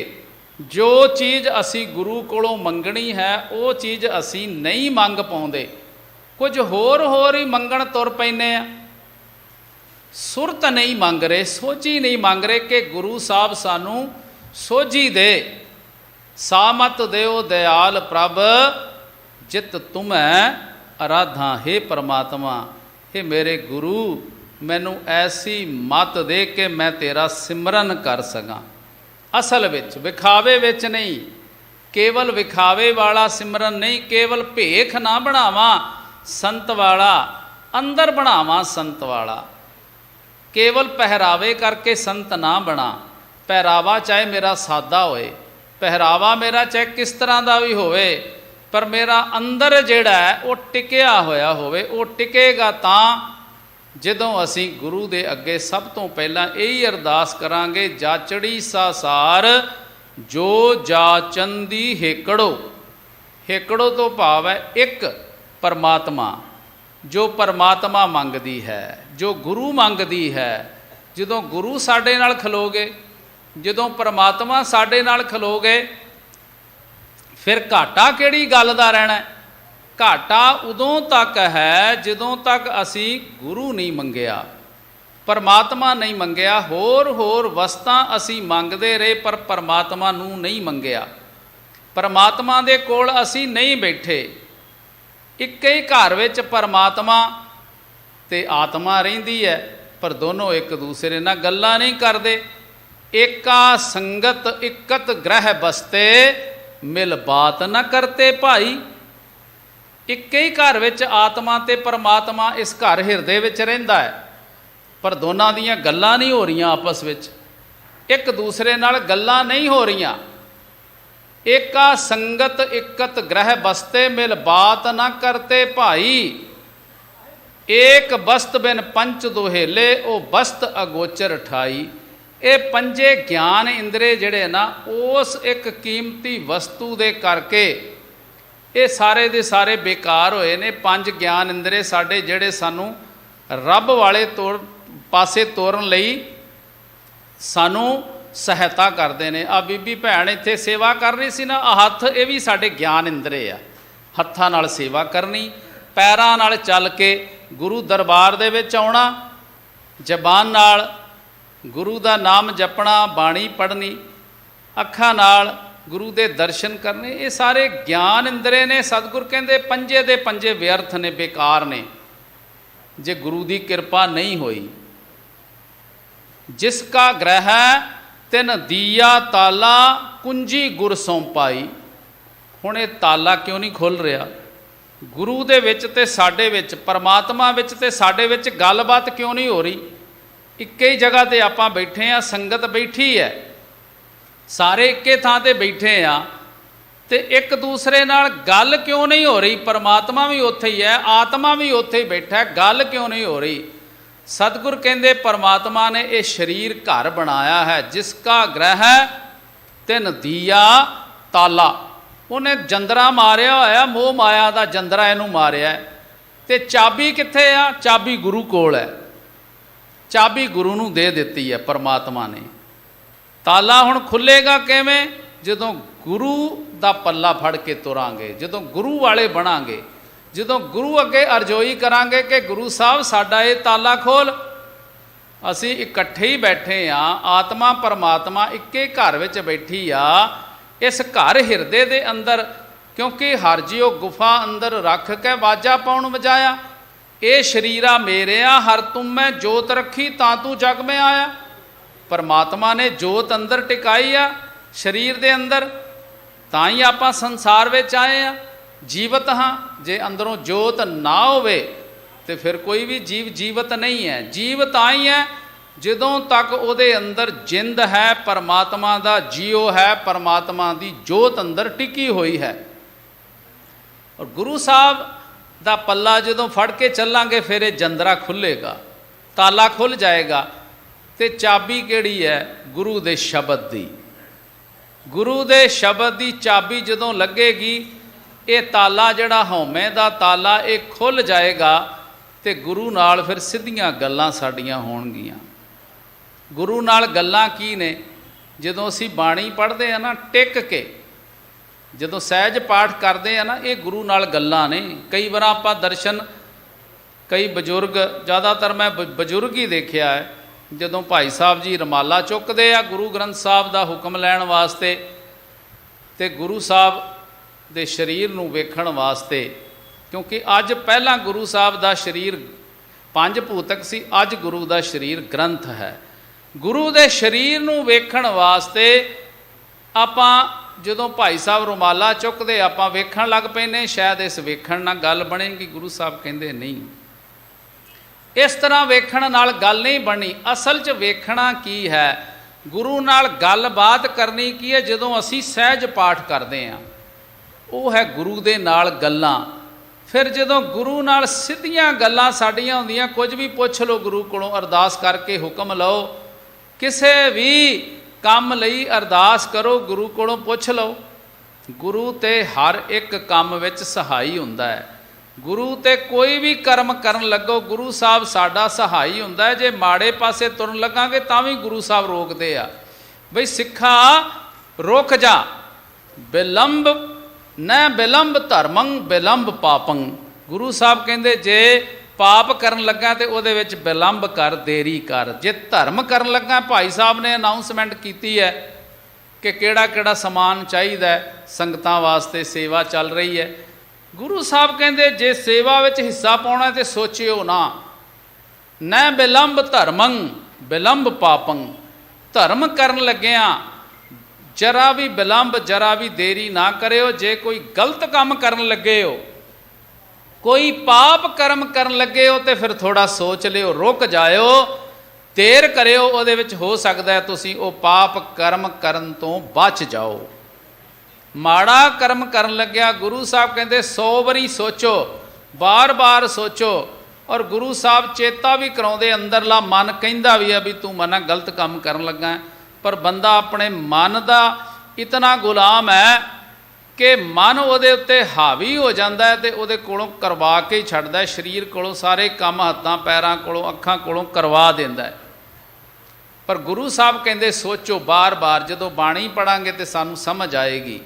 जो चीज़ असी गुरु कोलों मंगनी है वो चीज़ असी नहीं मंग पाउंदे, कुछ होर ही मंगण तुर पैने आ। सुरत नहीं मंग रहे, सोझी नहीं मंग रहे कि गुरु साहब सानू सोझी दे। सामत देओ दयाल प्रभ जित तुम्हें आराधा। हे परमात्मा, हे मेरे गुरु, मैनू ऐसी मत दे कि मैं तेरा सिमरन कर सकां। असल विच विखावे विच नहीं, केवल विखावे वाला सिमरन नहीं, केवल भेख ना बनावा संत वाला, अंदर बनावा संत वाला। केवल पहरावे करके संत ना बना, ਪਹਿਰਾਵਾ ਚਾਹੇ ਮੇਰਾ ਸਾਦਾ ਹੋਏ, ਪਹਿਰਾਵਾ ਮੇਰਾ ਚਾਹੇ ਕਿਸ ਤਰ੍ਹਾਂ ਦਾ ਵੀ ਹੋਵੇ, ਪਰ ਮੇਰਾ ਅੰਦਰ ਜਿਹੜਾ ਹੈ ਉਹ ਟਿਕਿਆ ਹੋਇਆ ਹੋਵੇ। ਉਹ ਟਿਕੇਗਾ ਤਾਂ ਜਦੋਂ ਅਸੀਂ ਗੁਰੂ ਦੇ ਅੱਗੇ ਸਭ ਤੋਂ ਪਹਿਲਾਂ ਇਹੀ ਅਰਦਾਸ ਕਰਾਂਗੇ, ਜਾਚੜੀ ਸਾਸਾਰ ਜੋ ਜਾਚੰਦੀ ਹੇਕੜੋ। ਹੇਕੜੋ ਤੋਂ ਭਾਵ ਹੈ ਇੱਕ ਪਰਮਾਤਮਾ, ਜੋ ਪਰਮਾਤਮਾ ਮੰਗਦੀ ਹੈ, ਜੋ ਗੁਰੂ ਮੰਗਦੀ ਹੈ। ਜਦੋਂ ਗੁਰੂ ਸਾਡੇ ਨਾਲ ਖਲੋਗੇ, ਜਦੋਂ ਪਰਮਾਤਮਾ ਸਾਡੇ ਨਾਲ ਖਲੋਗੇ, ਫਿਰ ਘਾਟਾ ਕਿਹੜੀ ਗੱਲ ਦਾ ਰਹਿਣਾ? ਘਾਟਾ ਉਦੋਂ ਤੱਕ ਹੈ ਜਦੋਂ ਤੱਕ ਅਸੀਂ ਗੁਰੂ ਨਹੀਂ ਮੰਗਿਆ, ਪਰਮਾਤਮਾ ਨਹੀਂ ਮੰਗਿਆ। ਹੋਰ ਵਸਤਾਂ ਅਸੀਂ ਮੰਗਦੇ ਰਹੇ ਪਰ ਪਰਮਾਤਮਾ ਨੂੰ ਨਹੀਂ ਮੰਗਿਆ, ਪਰਮਾਤਮਾ ਦੇ ਕੋਲ ਅਸੀਂ ਨਹੀਂ ਬੈਠੇ। ਇੱਕ ਹੀ ਘਰ ਵਿੱਚ ਪਰਮਾਤਮਾ ਤੇ ਆਤਮਾ ਰਹਿੰਦੀ ਹੈ, ਪਰ ਦੋਨੋਂ ਇੱਕ ਦੂਸਰੇ ਨਾਲ ਗੱਲਾਂ ਨਹੀਂ ਕਰਦੇ। ਏਕਾ ਸੰਗਤ ਇਕਤ ਗ੍ਰਹਿ ਬਸਤੇ, ਮਿਲ ਬਾਤ ਨਾ ਕਰਤੇ ਭਾਈ। ਇੱਕ ਹੀ ਘਰ ਵਿੱਚ ਆਤਮਾ ਤੇ ਪਰਮਾਤਮਾ ਇਸ ਘਰ ਹਿਰਦੇ ਵਿੱਚ ਰਹਿੰਦਾ ਹੈ, ਪਰ ਦੋਨਾਂ ਦੀਆਂ ਗੱਲਾਂ ਨਹੀਂ ਹੋ ਰਹੀਆਂ ਆਪਸ ਵਿੱਚ, ਇੱਕ ਦੂਸਰੇ ਨਾਲ ਗੱਲਾਂ ਨਹੀਂ ਹੋ ਰਹੀਆਂ। ਏਕਾ ਸੰਗਤ ਇਕਤ ਗ੍ਰਹਿ ਬਸਤੇ, ਮਿਲ ਬਾਤ ਨਾ ਕਰਤੇ ਭਾਈ। ਏਕ ਬਸਤ ਬਿਨ ਪੰਚ ਦੋਹੇਲੇ, ਉਹ ਬਸਤ ਅਗੋਚਰ ਠਾਈ। ਇਹ ਪੰਜੇ ਗਿਆਨ ਇੰਦਰੇ ਜਿਹੜੇ ਨਾ, ਉਸ ਇੱਕ ਕੀਮਤੀ ਵਸਤੂ ਦੇ ਕਰਕੇ ਇਹ ਸਾਰੇ ਦੇ ਸਾਰੇ ਬੇਕਾਰ ਹੋਏ ਨੇ। ਪੰਜ ਗਿਆਨ ਇੰਦਰੇ ਸਾਡੇ ਜਿਹੜੇ ਸਾਨੂੰ ਰੱਬ ਵਾਲੇ ਪਾਸੇ ਤੋਰਨ ਲਈ ਸਾਨੂੰ ਸਹਾਇਤਾ ਕਰਦੇ ਨੇ। ਆ ਬੀਬੀ ਭੈਣ ਇੱਥੇ ਸੇਵਾ ਕਰ ਰਹੀ ਸੀ ਨਾ, ਆ ਹੱਥ, ਇਹ ਵੀ ਸਾਡੇ ਗਿਆਨ ਇੰਦਰੇ ਆ। ਹੱਥਾਂ ਨਾਲ ਸੇਵਾ ਕਰਨੀ, ਪੈਰਾਂ ਨਾਲ ਚੱਲ ਕੇ ਗੁਰੂ ਦਰਬਾਰ ਦੇ ਵਿੱਚ ਆਉਣਾ, ਜ਼ਬਾਨ ਨਾਲ ਗੁਰੂ ਦਾ ਨਾਮ ਜਪਣਾ, ਬਾਣੀ ਪੜ੍ਹਨੀ, ਅੱਖਾਂ ਨਾਲ ਗੁਰੂ ਦੇ ਦਰਸ਼ਨ ਕਰਨੇ, ਇਹ ਸਾਰੇ ਗਿਆਨ ਇੰਦਰੇ ਨੇ। ਸਤਿਗੁਰ ਕਹਿੰਦੇ ਪੰਜੇ ਦੇ ਪੰਜੇ ਵਿਅਰਥ ਨੇ, ਬੇਕਾਰ ਨੇ, ਜੇ ਗੁਰੂ ਦੀ ਕਿਰਪਾ ਨਹੀਂ ਹੋਈ। ਜਿਸ ਕਾ ਗ੍ਰਹਿ ਤਿਨ ਦੀਆ ਤਾਲਾ, ਕੁੰਜੀ ਗੁਰ ਸੌਂਪਾਈ। ਹੁਣ ਇਹ ਤਾਲਾ ਕਿਉਂ ਨਹੀਂ ਖੁੱਲ੍ਹ ਰਿਹਾ? ਗੁਰੂ ਦੇ ਵਿੱਚ ਤੇ ਸਾਡੇ ਵਿੱਚ, ਪਰਮਾਤਮਾ ਵਿੱਚ ਤੇ ਸਾਡੇ ਵਿੱਚ ਗੱਲਬਾਤ ਕਿਉਂ ਨਹੀਂ ਹੋ ਰਹੀ? ਇੱਕੇ ਹੀ ਜਗ੍ਹਾ ਤੇ ਆਪਾਂ ਬੈਠੇ ਆ, ਸੰਗਤ ਬੈਠੀ ਹੈ, ਸਾਰੇ ਇੱਕੇ ਥਾਂ ਤੇ ਬੈਠੇ ਆ, ਤੇ ਇੱਕ ਦੂਸਰੇ ਨਾਲ ਗੱਲ ਕਿਉਂ ਨਹੀਂ ਹੋ ਰਹੀ? ਪਰਮਾਤਮਾ ਵੀ ਉੱਥੇ ਹੀ ਹੈ, ਆਤਮਾ ਵੀ ਉੱਥੇ ਹੀ ਬੈਠਾ, ਗੱਲ ਕਿਉਂ ਨਹੀਂ ਹੋ ਰਹੀ? ਸਤਿਗੁਰ ਕਹਿੰਦੇ ਪਰਮਾਤਮਾ ਨੇ ਇਹ ਸਰੀਰ ਘਰ ਬਣਾਇਆ ਹੈ। ਜਿਸ ਕਾ ਗ੍ਰਹਿ ਤਿਨ ਦੀਆ ਤਾਲਾ, ਉਹਨੇ ਜੰਦਰਾ ਮਾਰਿਆ ਹੋਇਆ, ਮੋਹ ਮਾਇਆ ਦਾ ਜੰਦਰਾ ਇਹਨੂੰ ਮਾਰਿਆ। ਤੇ ਚਾਬੀ ਕਿੱਥੇ ਆ? ਚਾਬੀ ਗੁਰੂ ਕੋਲ ਹੈ, ਚਾਬੀ ਗੁਰੂ ਨੂੰ ਦੇ ਦਿੱਤੀ ਹੈ ਪਰਮਾਤਮਾ ਨੇ। ਤਾਲਾ ਹੁਣ ਖੁੱਲੇਗਾ ਕਿਵੇਂ? ਜਦੋਂ ਗੁਰੂ ਦਾ ਪੱਲਾ ਫੜ ਕੇ ਤੁਰਾਂਗੇ, ਜਦੋਂ ਗੁਰੂ ਵਾਲੇ ਬਣਾਂਗੇ, ਜਦੋਂ ਗੁਰੂ ਅੱਗੇ ਅਰਜ਼ੋਈ ਕਰਾਂਗੇ ਕਿ ਗੁਰੂ ਸਾਹਿਬ ਸਾਡਾ ਇਹ ਤਾਲਾ ਖੋਲ। ਅਸੀਂ ਇਕੱਠੇ ਹੀ ਬੈਠੇ ਆ, ਆਤਮਾ ਪਰਮਾਤਮਾ ਇੱਕੇ ਘਰ ਵਿੱਚ ਬੈਠੀ ਆ, ਇਸ ਘਰ ਹਿਰਦੇ ਦੇ ਅੰਦਰ, ਕਿਉਂਕਿ ਹਰ ਜਿਉ ਗੁਫਾ ਅੰਦਰ ਰੱਖ ਕੇ ਵਾਜਾ ਪਾਉਣ ਵਜਾਇਆ। ਇਹ ਸ਼ਰੀਰਾ ਮੇਰਿਆ ਹਰ ਤੁਮ ਮੈਂ ਜੋਤ ਰੱਖੀ, ਤਾਂ ਤੂੰ ਜਗ ਮੈਂ ਆਇਆ। ਪਰਮਾਤਮਾ ਨੇ ਜੋਤ ਅੰਦਰ ਟਿਕਾਈ ਆ ਸਰੀਰ ਦੇ ਅੰਦਰ, ਤਾਂ ਹੀ ਆਪਾਂ ਸੰਸਾਰ ਵਿੱਚ ਆਏ ਆ, ਜੀਵਤ ਹਾਂ। ਜੇ ਅੰਦਰੋਂ ਜੋਤ ਨਾ ਹੋਵੇ ਤੇ ਫਿਰ ਕੋਈ ਵੀ ਜੀਵ ਜੀਵਤ ਨਹੀਂ ਹੈ। ਜੀਵ ਤਾਂ ਹੀ ਹੈ ਜਦੋਂ ਤੱਕ ਉਹਦੇ ਅੰਦਰ ਜਿੰਦ ਹੈ, ਪਰਮਾਤਮਾ ਦਾ ਜੀਓ ਹੈ, ਪਰਮਾਤਮਾ ਦੀ ਜੋਤ ਅੰਦਰ ਟਿਕੀ ਹੋਈ ਹੈ। ਔਰ ਗੁਰੂ ਸਾਹਿਬ ਦਾ ਪੱਲਾ ਜਦੋਂ ਫੜ ਕੇ ਚੱਲਾਂਗੇ, ਫਿਰ ਇਹ ਜੰਦਰਾ ਖੁੱਲ੍ਹੇਗਾ, ਤਾਲਾ ਖੁੱਲ੍ਹ ਜਾਏਗਾ। ਤੇ ਚਾਬੀ ਕਿਹੜੀ ਹੈ? ਗੁਰੂ ਦੇ ਸ਼ਬਦ ਦੀ। ਗੁਰੂ ਦੇ ਸ਼ਬਦ ਦੀ ਚਾਬੀ ਜਦੋਂ ਲੱਗੇਗੀ, ਇਹ ਤਾਲਾ ਜਿਹੜਾ ਹਉਮੈ ਦਾ ਤਾਲਾ, ਇਹ ਖੁੱਲ੍ਹ ਜਾਏਗਾ ਤੇ ਗੁਰੂ ਨਾਲ ਫਿਰ ਸਿੱਧੀਆਂ ਗੱਲਾਂ ਸਾਡੀਆਂ ਹੋਣਗੀਆਂ। ਗੁਰੂ ਨਾਲ ਗੱਲਾਂ ਕੀ ਨੇ? ਜਦੋਂ ਅਸੀਂ ਬਾਣੀ ਪੜ੍ਹਦੇ ਆ ਨਾ, ਟਿਕ ਕੇ ਜਦੋਂ ਸਹਿਜ ਪਾਠ ਕਰਦੇ ਆ ਨਾ, ਇਹ ਗੁਰੂ ਨਾਲ ਗੱਲਾਂ ਨੇ। ਕਈ ਵਾਰ ਆਪਾਂ ਦਰਸ਼ਨ, ਕਈ ਬਜ਼ੁਰਗ, ਜ਼ਿਆਦਾਤਰ ਮੈਂ ਬਜ਼ੁਰਗ ਹੀ ਦੇਖਿਆ ਹੈ, ਜਦੋਂ ਭਾਈ ਸਾਹਿਬ ਜੀ ਰੁਮਾਲਾ ਚੁੱਕਦੇ ਆ ਗੁਰੂ ਗ੍ਰੰਥ ਸਾਹਿਬ ਦਾ ਹੁਕਮ ਲੈਣ ਵਾਸਤੇ ਤੇ ਗੁਰੂ ਸਾਹਿਬ ਦੇ ਸਰੀਰ ਨੂੰ ਵੇਖਣ ਵਾਸਤੇ, ਕਿਉਂਕਿ ਅੱਜ ਪਹਿਲਾਂ ਗੁਰੂ ਸਾਹਿਬ ਦਾ ਸਰੀਰ ਪੰਜ ਭੂਤਕ ਸੀ, ਅੱਜ ਗੁਰੂ ਦਾ ਸਰੀਰ ਗ੍ਰੰਥ ਹੈ। ਗੁਰੂ ਦੇ ਸਰੀਰ ਨੂੰ ਵੇਖਣ ਵਾਸਤੇ ਆਪਾਂ ਜਦੋਂ ਭਾਈ ਸਾਹਿਬ ਰੁਮਾਲਾ ਚੁੱਕਦੇ, ਆਪਾਂ ਵੇਖਣ ਲੱਗ ਪੈਂਦੇ, ਸ਼ਾਇਦ ਇਸ ਵੇਖਣ ਨਾਲ ਗੱਲ ਬਣੇਗੀ। ਗੁਰੂ ਸਾਹਿਬ ਕਹਿੰਦੇ ਨਹੀਂ, ਇਸ ਤਰ੍ਹਾਂ ਵੇਖਣ ਨਾਲ ਗੱਲ ਨਹੀਂ ਬਣਨੀ। ਅਸਲ 'ਚ ਵੇਖਣਾ ਕੀ ਹੈ? ਗੁਰੂ ਨਾਲ ਗੱਲਬਾਤ ਕਰਨੀ ਕੀ ਹੈ? ਜਦੋਂ ਅਸੀਂ ਸਹਿਜ ਪਾਠ ਕਰਦੇ ਹਾਂ ਉਹ ਹੈ ਗੁਰੂ ਦੇ ਨਾਲ ਗੱਲਾਂ। ਫਿਰ ਜਦੋਂ ਗੁਰੂ ਨਾਲ ਸਿੱਧੀਆਂ ਗੱਲਾਂ ਸਾਡੀਆਂ ਹੁੰਦੀਆਂ, ਕੁਝ ਵੀ ਪੁੱਛ ਲਓ ਗੁਰੂ ਕੋਲੋਂ, ਅਰਦਾਸ ਕਰਕੇ ਹੁਕਮ ਲਓ, ਕਿਸੇ ਵੀ ਕੰਮ ਲਈ ਅਰਦਾਸ ਕਰੋ, ਗੁਰੂ ਕੋਲੋਂ ਪੁੱਛ ਲਓ। ਗੁਰੂ ਤੇ ਹਰ ਇੱਕ ਕੰਮ ਵਿੱਚ ਸਹਾਈ ਹੁੰਦਾ ਹੈ। ਗੁਰੂ ਤੇ ਕੋਈ ਵੀ ਕਰਮ ਕਰਨ ਲੱਗੋ, ਗੁਰੂ ਸਾਹਿਬ ਸਾਡਾ ਸਹਾਈ ਹੁੰਦਾ ਹੈ। ਜੇ ਮਾੜੇ ਪਾਸੇ ਤੁਰਨ ਲੱਗਾਂਗੇ ਤਾਂ ਵੀ ਗੁਰੂ ਸਾਹਿਬ ਰੋਕਦੇ ਆ, ਬਈ ਸਿੱਖਾ ਰੁਕ ਜਾ, ਬਿਲੰਬ ਨ ਬਿਲੰਬ ਧਰਮੰ ਬਿਲੰਬ ਪਾਪੰ। ਗੁਰੂ ਸਾਹਿਬ ਕਹਿੰਦੇ ਜੇ ਪਾਪ ਕਰਨ ਲੱਗਾ ਤੇ ਉਹਦੇ ਵਿੱਚ ਬਿਲੰਬ ਕਰ, ਦੇਰੀ ਕਰ। ਜੇ ਧਰਮ ਕਰਨ ਲੱਗਾ, ਭਾਈ ਸਾਹਿਬ ਨੇ ਅਨਾਊਂਸਮੈਂਟ ਕੀਤੀ ਹੈ ਕਿ ਕਿਹੜਾ ਕਿਹੜਾ ਸਮਾਨ ਚਾਹੀਦਾ ਸੰਗਤਾਂ ਵਾਸਤੇ, ਸੇਵਾ ਚੱਲ ਰਹੀ ਹੈ। ਗੁਰੂ ਸਾਹਿਬ ਕਹਿੰਦੇ ਜੇ ਸੇਵਾ ਵਿੱਚ ਹਿੱਸਾ ਪਾਉਣਾ ਤੇ ਸੋਚਿਓ ਨਾ, ਨ ਬਿਲੰਬ ਧਰਮੰ ਬਿਲੰਬ ਪਾਪੰ। ਧਰਮ ਕਰਨ ਲੱਗਿਆਂ ਜਰਾ ਵੀ ਬਿਲੰਬ, ਜਰਾ ਵੀ ਦੇਰੀ ਨਾ ਕਰਿਓ। ਜੇ ਕੋਈ ਗਲਤ ਕੰਮ ਕਰਨ ਲੱਗੇ ਹੋ, ਕੋਈ ਪਾਪ ਕਰਮ ਕਰਨ ਲੱਗੇ ਹੋ, ਤੇ ਫਿਰ ਥੋੜਾ ਸੋਚ ਲਿਓ, ਰੁਕ ਜਾਇਓ, ਦੇਰ ਕਰਿਓ। ਉਹਦੇ ਵਿੱਚ ਹੋ ਸਕਦਾ ਤੁਸੀਂ ਉਹ ਪਾਪ ਕਰਮ ਕਰਨ ਤੋਂ ਬਚ ਜਾਓ। ਮਾੜਾ ਕਰਮ ਕਰਨ ਲੱਗਿਆ ਗੁਰੂ ਸਾਹਿਬ ਕਹਿੰਦੇ 100 ਵਾਰੀ ਸੋਚੋ, ਬਾਰ-ਬਾਰ ਸੋਚੋ। ਔਰ ਗੁਰੂ ਸਾਹਿਬ ਚੇਤਾ ਵੀ ਕਰਾਉਂਦੇ, ਅੰਦਰਲਾ ਮਨ ਕਹਿੰਦਾ ਵੀ ਆ ਵੀ ਤੂੰ ਮਨਾ ਗਲਤ ਕੰਮ ਕਰਨ ਲੱਗਾ, ਪਰ ਬੰਦਾ ਆਪਣੇ ਮਨ ਦਾ ਇਤਨਾ ਗੁਲਾਮ ਹੈ ਕਿ ਮਨ ਉਹਦੇ ਉੱਤੇ ਹਾਵੀ ਹੋ ਜਾਂਦਾ ਹੈ ਤੇ ਉਹਦੇ ਕੋਲੋਂ ਕਰਵਾ ਕੇ ਹੀ ਛੱਡਦਾ ਹੈ। ਸਰੀਰ ਕੋਲੋਂ ਸਾਰੇ ਕੰਮ, ਹੱਥਾਂ ਪੈਰਾਂ ਕੋਲੋਂ, ਅੱਖਾਂ ਕੋਲੋਂ ਕਰਵਾ ਦਿੰਦਾ ਹੈ। ਪਰ ਗੁਰੂ ਸਾਹਿਬ ਕਹਿੰਦੇ ਸੋਚੋ ਬਾਰ-ਬਾਰ। ਜਦੋਂ ਬਾਣੀ ਪੜਾਂਗੇ ਤੇ ਸਾਨੂੰ ਸਮਝ ਆਏਗੀ।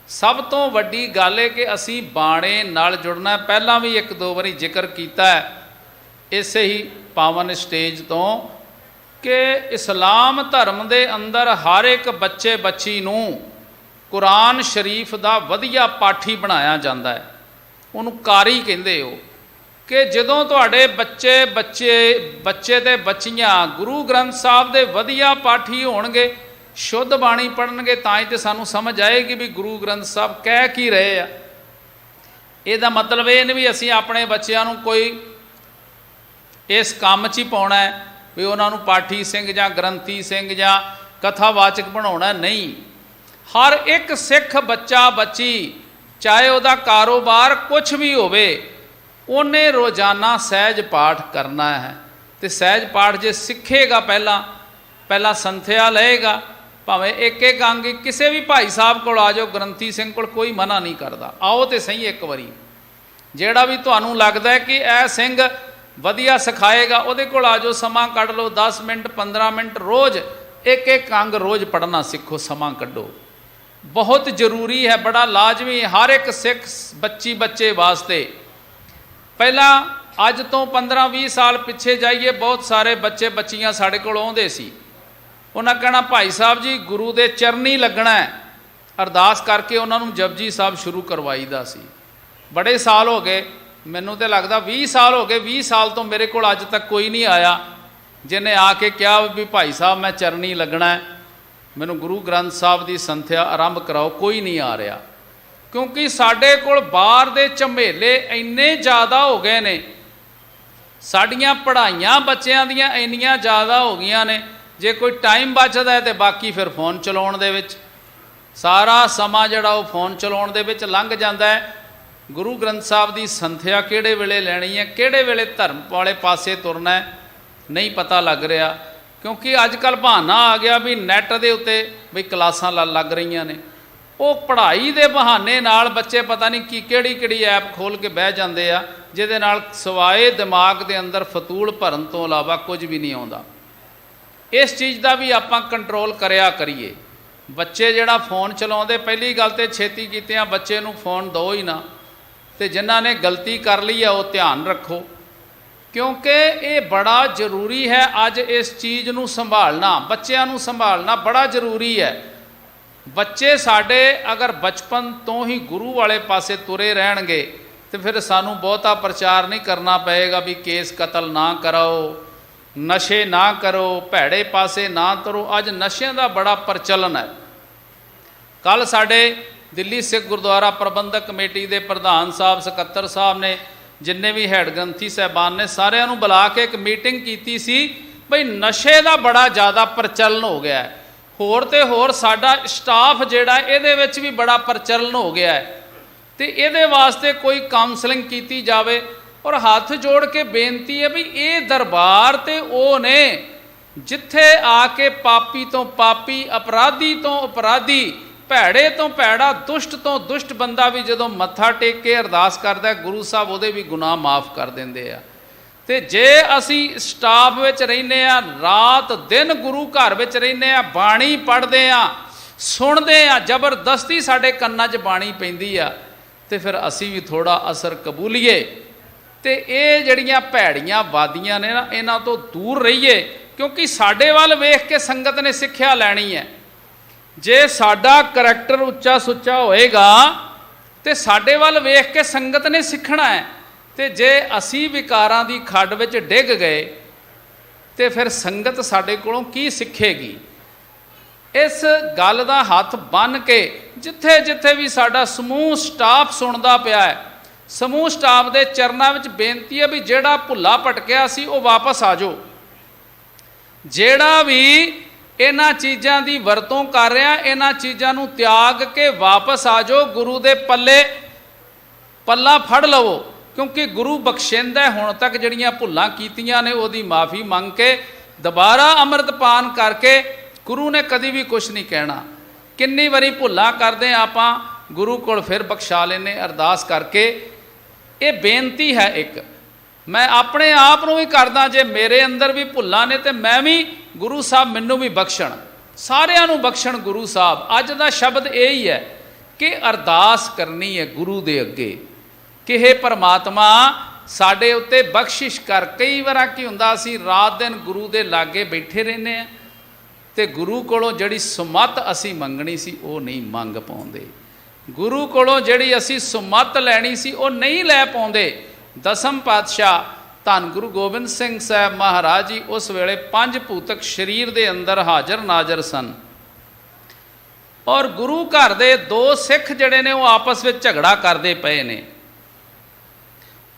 ਸਭ ਤੋਂ ਵੱਡੀ ਗੱਲ ਹੈ ਕਿ ਅਸੀਂ ਬਾਣੇ ਨਾਲ ਜੁੜਨਾ। ਪਹਿਲਾਂ ਵੀ 1-2 ਵਾਰੀ ਜ਼ਿਕਰ ਕੀਤਾ ਹੈ ਇਸੇ ਹੀ ਪਾਵਨ ਸਟੇਜ ਤੋਂ ਕਿ ਇਸਲਾਮ ਧਰਮ ਦੇ ਅੰਦਰ ਹਰ ਇੱਕ ਬੱਚੇ ਬੱਚੀ ਨੂੰ ਕੁਰਾਨ ਸ਼ਰੀਫ ਦਾ ਵਧੀਆ ਪਾਠੀ ਬਣਾਇਆ ਜਾਂਦਾ ਹੈ। ਉਹਨੂੰ ਕਾਰੀ ਕਹਿੰਦੇ ਹੋ ਕਿ ਜਦੋਂ ਤੁਹਾਡੇ ਬੱਚੇ ਤੇ ਬੱਚੀਆਂ ਗੁਰੂ ਗ੍ਰੰਥ ਸਾਹਿਬ ਦੇ ਵਧੀਆ ਪਾਠੀ ਹੋਣਗੇ, ਸ਼ੁੱਧ ਬਾਣੀ ਪੜ੍ਹਨਗੇ, ਤਾਂ ਹੀ ਤੇ ਸਾਨੂੰ ਸਮਝ ਆਏਗੀ ਵੀ ਗੁਰੂ ਗ੍ਰੰਥ ਸਾਹਿਬ ਕਹਿ ਕੀ ਰਹੇ ਆ। ਇਹਦਾ ਮਤਲਬ ਇਹ ਨਹੀਂ ਵੀ ਅਸੀਂ ਆਪਣੇ ਬੱਚਿਆਂ ਨੂੰ ਕੋਈ ਇਸ ਕੰਮ 'ਚ ਹੀ ਪਾਉਣਾ ਹੈ ਵੀ ਉਹਨਾਂ ਨੂੰ ਪਾਠੀ ਸਿੰਘ ਜਾਂ ਗ੍ਰੰਥੀ ਸਿੰਘ ਜਾਂ ਕਥਾਵਾਚਕ ਬਣਾਉਣਾ। ਨਹੀਂ, ਹਰ ਇੱਕ ਸਿੱਖ ਬੱਚਾ ਬੱਚੀ, ਚਾਹੇ ਉਹਦਾ ਕਾਰੋਬਾਰ ਕੁਛ ਵੀ ਹੋਵੇ, ਉਹਨੇ ਰੋਜ਼ਾਨਾ ਸਹਿਜ ਪਾਠ ਕਰਨਾ ਹੈ। ਤੇ ਸਹਿਜ ਪਾਠ ਜੇ ਸਿੱਖੇਗਾ, ਪਹਿਲਾਂ ਸੰਥਿਆ ਲਏਗਾ, ਭਾਵੇਂ ਇੱਕ ਅੰਗ ਕਿਸੇ ਵੀ ਭਾਈ ਸਾਹਿਬ ਕੋਲ ਆ ਜਾਓ, ਗ੍ਰੰਥੀ ਸਿੰਘ ਕੋਲ, ਕੋਈ ਮਨਾ ਨਹੀਂ ਕਰਦਾ। ਆਓ ਤੇ ਸਹੀ ਇੱਕ ਵਾਰੀ, ਜਿਹੜਾ ਵੀ ਤੁਹਾਨੂੰ ਲੱਗਦਾ ਹੈ ਕਿ ਇਹ ਸਿੰਘ ਵਧੀਆ ਸਿਖਾਏਗਾ, ਉਹਦੇ ਕੋਲ ਆ ਜਾਓ, ਸਮਾਂ ਕੱਢ ਲਓ, 10 ਮਿੰਟ 15 ਮਿੰਟ ਰੋਜ਼ ਇੱਕ ਅੰਗ ਰੋਜ਼ ਪੜ੍ਹਨਾ ਸਿੱਖੋ, ਸਮਾਂ ਕੱਢੋ। ਬਹੁਤ ਜ਼ਰੂਰੀ ਹੈ, ਬੜਾ ਲਾਜ਼ਮੀ ਹਰ ਇੱਕ ਸਿੱਖ ਬੱਚੇ ਵਾਸਤੇ। ਪਹਿਲਾਂ ਅੱਜ ਤੋਂ 15-20 ਸਾਲ ਪਿੱਛੇ ਜਾਈਏ, ਬਹੁਤ ਸਾਰੇ ਬੱਚੇ ਬੱਚੀਆਂ ਸਾਡੇ ਕੋਲ ਆਉਂਦੇ ਸੀ। ਉਹਨਾਂ ਕਹਿਣਾ ਭਾਈ ਸਾਹਿਬ ਜੀ ਗੁਰੂ ਦੇ ਚਰਨੀ ਲੱਗਣਾ ਹੈ, ਅਰਦਾਸ ਕਰਕੇ ਉਹਨਾਂ ਨੂੰ ਜਪਜੀ ਸਾਹਿਬ ਸ਼ੁਰੂ ਕਰਵਾਈਦਾ ਸੀ। ਬੜੇ ਸਾਲ ਹੋ ਗਏ, ਮੈਨੂੰ ਤਾਂ ਲੱਗਦਾ 20 ਸਾਲ ਹੋ ਗਏ। 20 ਸਾਲ ਤੋਂ ਮੇਰੇ ਕੋਲ ਅੱਜ ਤੱਕ ਕੋਈ ਨਹੀਂ ਆਇਆ ਜਿਹਨੇ ਆ ਕੇ ਕਿਹਾ ਵੀ ਭਾਈ ਸਾਹਿਬ ਮੈਂ ਚਰਨੀ ਲੱਗਣਾ ਹੈ, ਮੈਨੂੰ ਗੁਰੂ ਗ੍ਰੰਥ ਸਾਹਿਬ ਦੀ ਸੰਥਿਆ ਆਰੰਭ ਕਰਾਓ। ਕੋਈ ਨਹੀਂ ਆ ਰਿਹਾ, ਕਿਉਂਕਿ ਸਾਡੇ ਕੋਲ ਬਾਹਰ ਦੇ ਝਮੇਲੇ ਇੰਨੇ ਜ਼ਿਆਦਾ ਹੋ ਗਏ ਨੇ, ਸਾਡੀਆਂ ਪੜ੍ਹਾਈਆਂ ਬੱਚਿਆਂ ਦੀਆਂ ਇੰਨੀਆਂ ਜ਼ਿਆਦਾ ਹੋ ਗਈਆਂ ਨੇ। ਜੇ ਕੋਈ ਟਾਈਮ ਬਚਦਾ ਹੈ ਤੇ ਬਾਕੀ ਫਿਰ ਫੋਨ ਚਲਾਉਣ ਦੇ ਵਿੱਚ, ਸਾਰਾ ਸਮਾਂ ਜਿਹੜਾ ਉਹ ਫੋਨ ਚਲਾਉਣ ਦੇ ਵਿੱਚ ਲੰਘ ਜਾਂਦਾ ਹੈ। ਗੁਰੂ ਗ੍ਰੰਥ ਸਾਹਿਬ ਦੀ ਸੰਥਿਆ ਕਿਹੜੇ ਵੇਲੇ ਲੈਣੀ ਹੈ, ਕਿਹੜੇ ਵੇਲੇ ਧਰਮ ਵਾਲੇ ਪਾਸੇ ਤੁਰਨਾ ਹੈ, ਨਹੀਂ ਪਤਾ ਲੱਗ ਰਿਹਾ। ਕਿਉਂਕਿ ਅੱਜ ਕੱਲ੍ਹ ਬਹਾਨਾ ਆ ਗਿਆ ਵੀ ਨੈੱਟ ਦੇ ਉੱਤੇ ਵੀ ਕਲਾਸਾਂ ਲੱਗ ਰਹੀਆਂ ਨੇ। ਉਹ ਪੜ੍ਹਾਈ ਦੇ ਬਹਾਨੇ ਨਾਲ ਬੱਚੇ ਪਤਾ ਨਹੀਂ ਕਿਹੜੀ ਐਪ ਖੋਲ੍ਹ ਕੇ ਬਹਿ ਜਾਂਦੇ ਆ, ਜਿਹਦੇ ਨਾਲ ਸਵਾਏ ਦਿਮਾਗ ਦੇ ਅੰਦਰ ਫਤੂਲ ਭਰਨ ਤੋਂ ਇਲਾਵਾ ਕੁਝ ਵੀ ਨਹੀਂ ਆਉਂਦਾ। ਇਸ ਚੀਜ਼ ਦਾ ਵੀ ਆਪਾਂ ਕੰਟਰੋਲ ਕਰੀਏ। ਬੱਚੇ ਜਿਹੜਾ ਫੋਨ ਚਲਾਉਂਦੇ, ਪਹਿਲੀ ਗੱਲ ਤੇ ਛੇਤੀ ਕੀਤਿਆਂ ਬੱਚੇ ਨੂੰ ਫੋਨ ਦਿਓ ਹੀ ਨਾ, ਤੇ ਜਿਨ੍ਹਾਂ ਨੇ ਗਲਤੀ ਕਰ ਲਈ ਆ ਉਹ ਧਿਆਨ ਰੱਖੋ, ਕਿਉਂਕਿ ਇਹ ਬੜਾ ਜ਼ਰੂਰੀ ਹੈ। ਅੱਜ ਇਸ ਚੀਜ਼ ਨੂੰ ਸੰਭਾਲਣਾ, ਬੱਚਿਆਂ ਨੂੰ ਸੰਭਾਲਣਾ ਬੜਾ ਜ਼ਰੂਰੀ ਹੈ। ਬੱਚੇ ਸਾਡੇ ਅਗਰ ਬਚਪਨ ਤੋਂ ਹੀ ਗੁਰੂ ਵਾਲੇ ਪਾਸੇ ਤੁਰੇ ਰਹਿਣਗੇ ਤੇ ਫਿਰ ਸਾਨੂੰ ਬਹੁਤਾ ਪ੍ਰਚਾਰ ਨਹੀਂ ਕਰਨਾ ਪਏਗਾ ਵੀ ਕੇਸ ਕਤਲ ਨਾ ਕਰੋ, ਨਸ਼ੇ ਨਾ ਕਰੋ, ਭੈੜੇ ਪਾਸੇ ਨਾ ਤੁਰੋ। ਅੱਜ ਨਸ਼ਿਆਂ ਦਾ ਬੜਾ ਪ੍ਰਚਲਨ ਹੈ। ਕੱਲ੍ਹ ਸਾਡੇ ਦਿੱਲੀ ਸਿੱਖ ਗੁਰਦੁਆਰਾ ਪ੍ਰਬੰਧਕ ਕਮੇਟੀ ਦੇ ਪ੍ਰਧਾਨ ਸਾਹਿਬ, ਸਕੱਤਰ ਸਾਹਿਬ ਨੇ, ਜਿੰਨੇ ਵੀ ਹੈਡ ਗ੍ਰੰਥੀ ਸਾਹਿਬਾਨ ਨੇ, ਸਾਰਿਆਂ ਨੂੰ ਬੁਲਾ ਕੇ ਇੱਕ ਮੀਟਿੰਗ ਕੀਤੀ ਸੀ ਬਈ ਨਸ਼ੇ ਦਾ ਬੜਾ ਜ਼ਿਆਦਾ ਪ੍ਰਚਲਨ ਹੋ ਗਿਆ ਹੈ। ਹੋਰ ਤੇ ਹੋਰ ਸਾਡਾ ਸਟਾਫ ਜਿਹੜਾ ਇਹਦੇ ਵਿੱਚ ਵੀ ਬੜਾ ਪ੍ਰਚਲਨ ਹੋ ਗਿਆ ਹੈ, ਤੇ ਇਹਦੇ ਵਾਸਤੇ ਕੋਈ ਕਾਉਂਸਲਿੰਗ ਕੀਤੀ ਜਾਵੇ। ਔਰ ਹੱਥ ਜੋੜ ਕੇ ਬੇਨਤੀ ਹੈ ਵੀ ਇਹ ਦਰਬਾਰ ਤੇ ਉਹ ਨੇ ਜਿੱਥੇ ਆ ਕੇ ਪਾਪੀ ਤੋਂ ਪਾਪੀ, ਅਪਰਾਧੀ ਤੋਂ ਅਪਰਾਧੀ, ਭੈੜੇ ਤੋਂ ਭੈੜਾ, ਦੁਸ਼ਟ ਤੋਂ ਦੁਸ਼ਟ ਬੰਦਾ ਵੀ ਜਦੋਂ ਮੱਥਾ ਟੇਕ ਕੇ ਅਰਦਾਸ ਕਰਦਾ, ਗੁਰੂ ਸਾਹਿਬ ਉਹਦੇ ਵੀ ਗੁਨਾਹ ਮਾਫ ਕਰ ਦਿੰਦੇ ਆ। ਤੇ ਜੇ ਅਸੀਂ ਸਟਾਫ ਵਿੱਚ ਰਹਿੰਦੇ ਆ, ਰਾਤ ਦਿਨ ਗੁਰੂ ਘਰ ਵਿੱਚ ਰਹਿੰਦੇ ਆ, ਬਾਣੀ ਪੜ੍ਹਦੇ ਆ, ਸੁਣਦੇ ਆ, ਜ਼ਬਰਦਸਤੀ ਸਾਡੇ ਕੰਨਾਂ 'ਚ ਬਾਣੀ ਪੈਂਦੀ ਆ, ਤੇ ਫਿਰ ਅਸੀਂ ਵੀ ਥੋੜ੍ਹਾ ਅਸਰ ਕਬੂਲੀਏ ਤੇ ਇਹ ਜਿਹੜੀਆਂ ਭੈੜੀਆਂ ਵਾਦੀਆਂ ਨੇ ਨਾ, ਇਹਨਾਂ ਤੋਂ ਦੂਰ ਰਹੀਏ। ਕਿਉਂਕਿ ਸਾਡੇ ਵੱਲ ਵੇਖ ਕੇ ਸੰਗਤ ਨੇ ਸਿੱਖਿਆ ਲੈਣੀ ਹੈ। ਜੇ ਸਾਡਾ ਕਰੈਕਟਰ ਉੱਚਾ ਸੁੱਚਾ ਹੋਏਗਾ ਤੇ ਸਾਡੇ ਵੱਲ ਵੇਖ ਕੇ ਸੰਗਤ ਨੇ ਸਿੱਖਣਾ ਹੈ। ਤੇ ਜੇ ਅਸੀਂ ਵਿਕਾਰਾਂ ਦੀ ਖੱਡ ਵਿੱਚ ਡਿੱਗ ਗਏ ਤੇ ਫਿਰ ਸੰਗਤ ਸਾਡੇ ਕੋਲੋਂ ਕੀ ਸਿੱਖੇਗੀ। ਇਸ ਗੱਲ ਦਾ ਹੱਥ ਬੰਨ੍ਹ ਕੇ ਜਿੱਥੇ ਜਿੱਥੇ ਵੀ ਸਾਡਾ ਸਮੂਹ ਸਟਾਫ ਸੁਣਦਾ ਪਿਆ ਹੈ, ਸਮੂਹ ਸਟਾਫ ਦੇ ਚਰਨਾਂ ਵਿੱਚ ਬੇਨਤੀ ਹੈ ਵੀ ਜਿਹੜਾ ਭੁੱਲਾ ਭਟਕਿਆ ਸੀ ਉਹ ਵਾਪਸ ਆ ਜਾਓ। ਜਿਹੜਾ ਵੀ ਇਹਨਾਂ ਚੀਜ਼ਾਂ ਦੀ ਵਰਤੋਂ ਕਰ ਰਿਹਾ, ਇਹਨਾਂ ਚੀਜ਼ਾਂ ਨੂੰ ਤਿਆਗ ਕੇ ਵਾਪਸ ਆ ਜਾਓ, ਗੁਰੂ ਦੇ ਪੱਲੇ ਪੱਲਾ ਫੜ ਲਵੋ। ਕਿਉਂਕਿ ਗੁਰੂ ਬਖਸ਼ਿੰਦਾ ਹੈ। ਹੁਣ ਤੱਕ ਜਿਹੜੀਆਂ ਭੁੱਲਾਂ ਕੀਤੀਆਂ ਨੇ ਉਹਦੀ ਮਾਫੀ ਮੰਗ ਕੇ ਦੁਬਾਰਾ ਅੰਮ੍ਰਿਤਪਾਨ ਕਰਕੇ ਗੁਰੂ ਨੇ ਕਦੀ ਵੀ ਕੁਛ ਨਹੀਂ ਕਹਿਣਾ। ਕਿੰਨੀ ਵਾਰੀ ਭੁੱਲਾਂ ਕਰਦੇ ਆਪਾਂ, ਗੁਰੂ ਕੋਲ ਫਿਰ ਬਖਸ਼ਾ ਲੈਂਦੇ ਅਰਦਾਸ ਕਰਕੇ। ਇਹ ਬੇਨਤੀ ਹੈ ਇੱਕ, ਮੈਂ ਆਪਣੇ ਆਪ ਨੂੰ ਵੀ ਕਰਦਾ, ਜੇ ਮੇਰੇ ਅੰਦਰ ਵੀ ਭੁੱਲਾਂ ਨੇ ਤੇ ਮੈਂ ਵੀ, ਗੁਰੂ ਸਾਹਿਬ ਮੈਨੂੰ ਵੀ ਬਖਸ਼ਣ, ਸਾਰਿਆਂ ਨੂੰ ਬਖਸ਼ਣ ਗੁਰੂ ਸਾਹਿਬ। ਅੱਜ ਦਾ ਸ਼ਬਦ ਇਹ ਹੀ ਹੈ ਕਿ ਅਰਦਾਸ ਕਰਨੀ ਹੈ ਗੁਰੂ ਦੇ ਅੱਗੇ ਕਿ ਹੇ ਪਰਮਾਤਮਾ ਸਾਡੇ ਉੱਤੇ ਬਖਸ਼ਿਸ਼ ਕਰ। ਕਈ ਵਾਰ ਕੀ ਹੁੰਦਾ, ਅਸੀਂ ਰਾਤ ਦਿਨ ਗੁਰੂ ਦੇ ਲਾਗੇ ਬੈਠੇ ਰਹਿੰਦੇ ਹਾਂ ਤੇ ਗੁਰੂ ਕੋਲੋਂ ਜਿਹੜੀ ਸੁਮੱਤ ਅਸੀਂ ਮੰਗਣੀ ਸੀ ਉਹ ਨਹੀਂ ਮੰਗ ਪਾਉਂਦੇ, ਗੁਰੂ ਕੋਲੋਂ ਜਿਹੜੀ ਅਸੀਂ ਸੁਮੱਤ ਲੈਣੀ ਸੀ ਉਹ ਨਹੀਂ ਲੈ ਪਾਉਂਦੇ। ਦਸਮ ਪਾਤਸ਼ਾਹ ਧੰਨ ਗੁਰੂ ਗੋਬਿੰਦ ਸਿੰਘ ਸਾਹਿਬ ਮਹਾਰਾਜ ਜੀ ਉਸ ਵੇਲੇ 5 ਭੂਤਕ ਸਰੀਰ ਦੇ ਅੰਦਰ ਹਾਜ਼ਰ ਨਾਜ਼ਰ ਸਨ, ਔਰ ਗੁਰੂ ਘਰ ਦੇ 2 ਸਿੱਖ ਜਿਹੜੇ ਨੇ ਉਹ ਆਪਸ ਵਿੱਚ ਝਗੜਾ ਕਰਦੇ ਪਏ ਨੇ।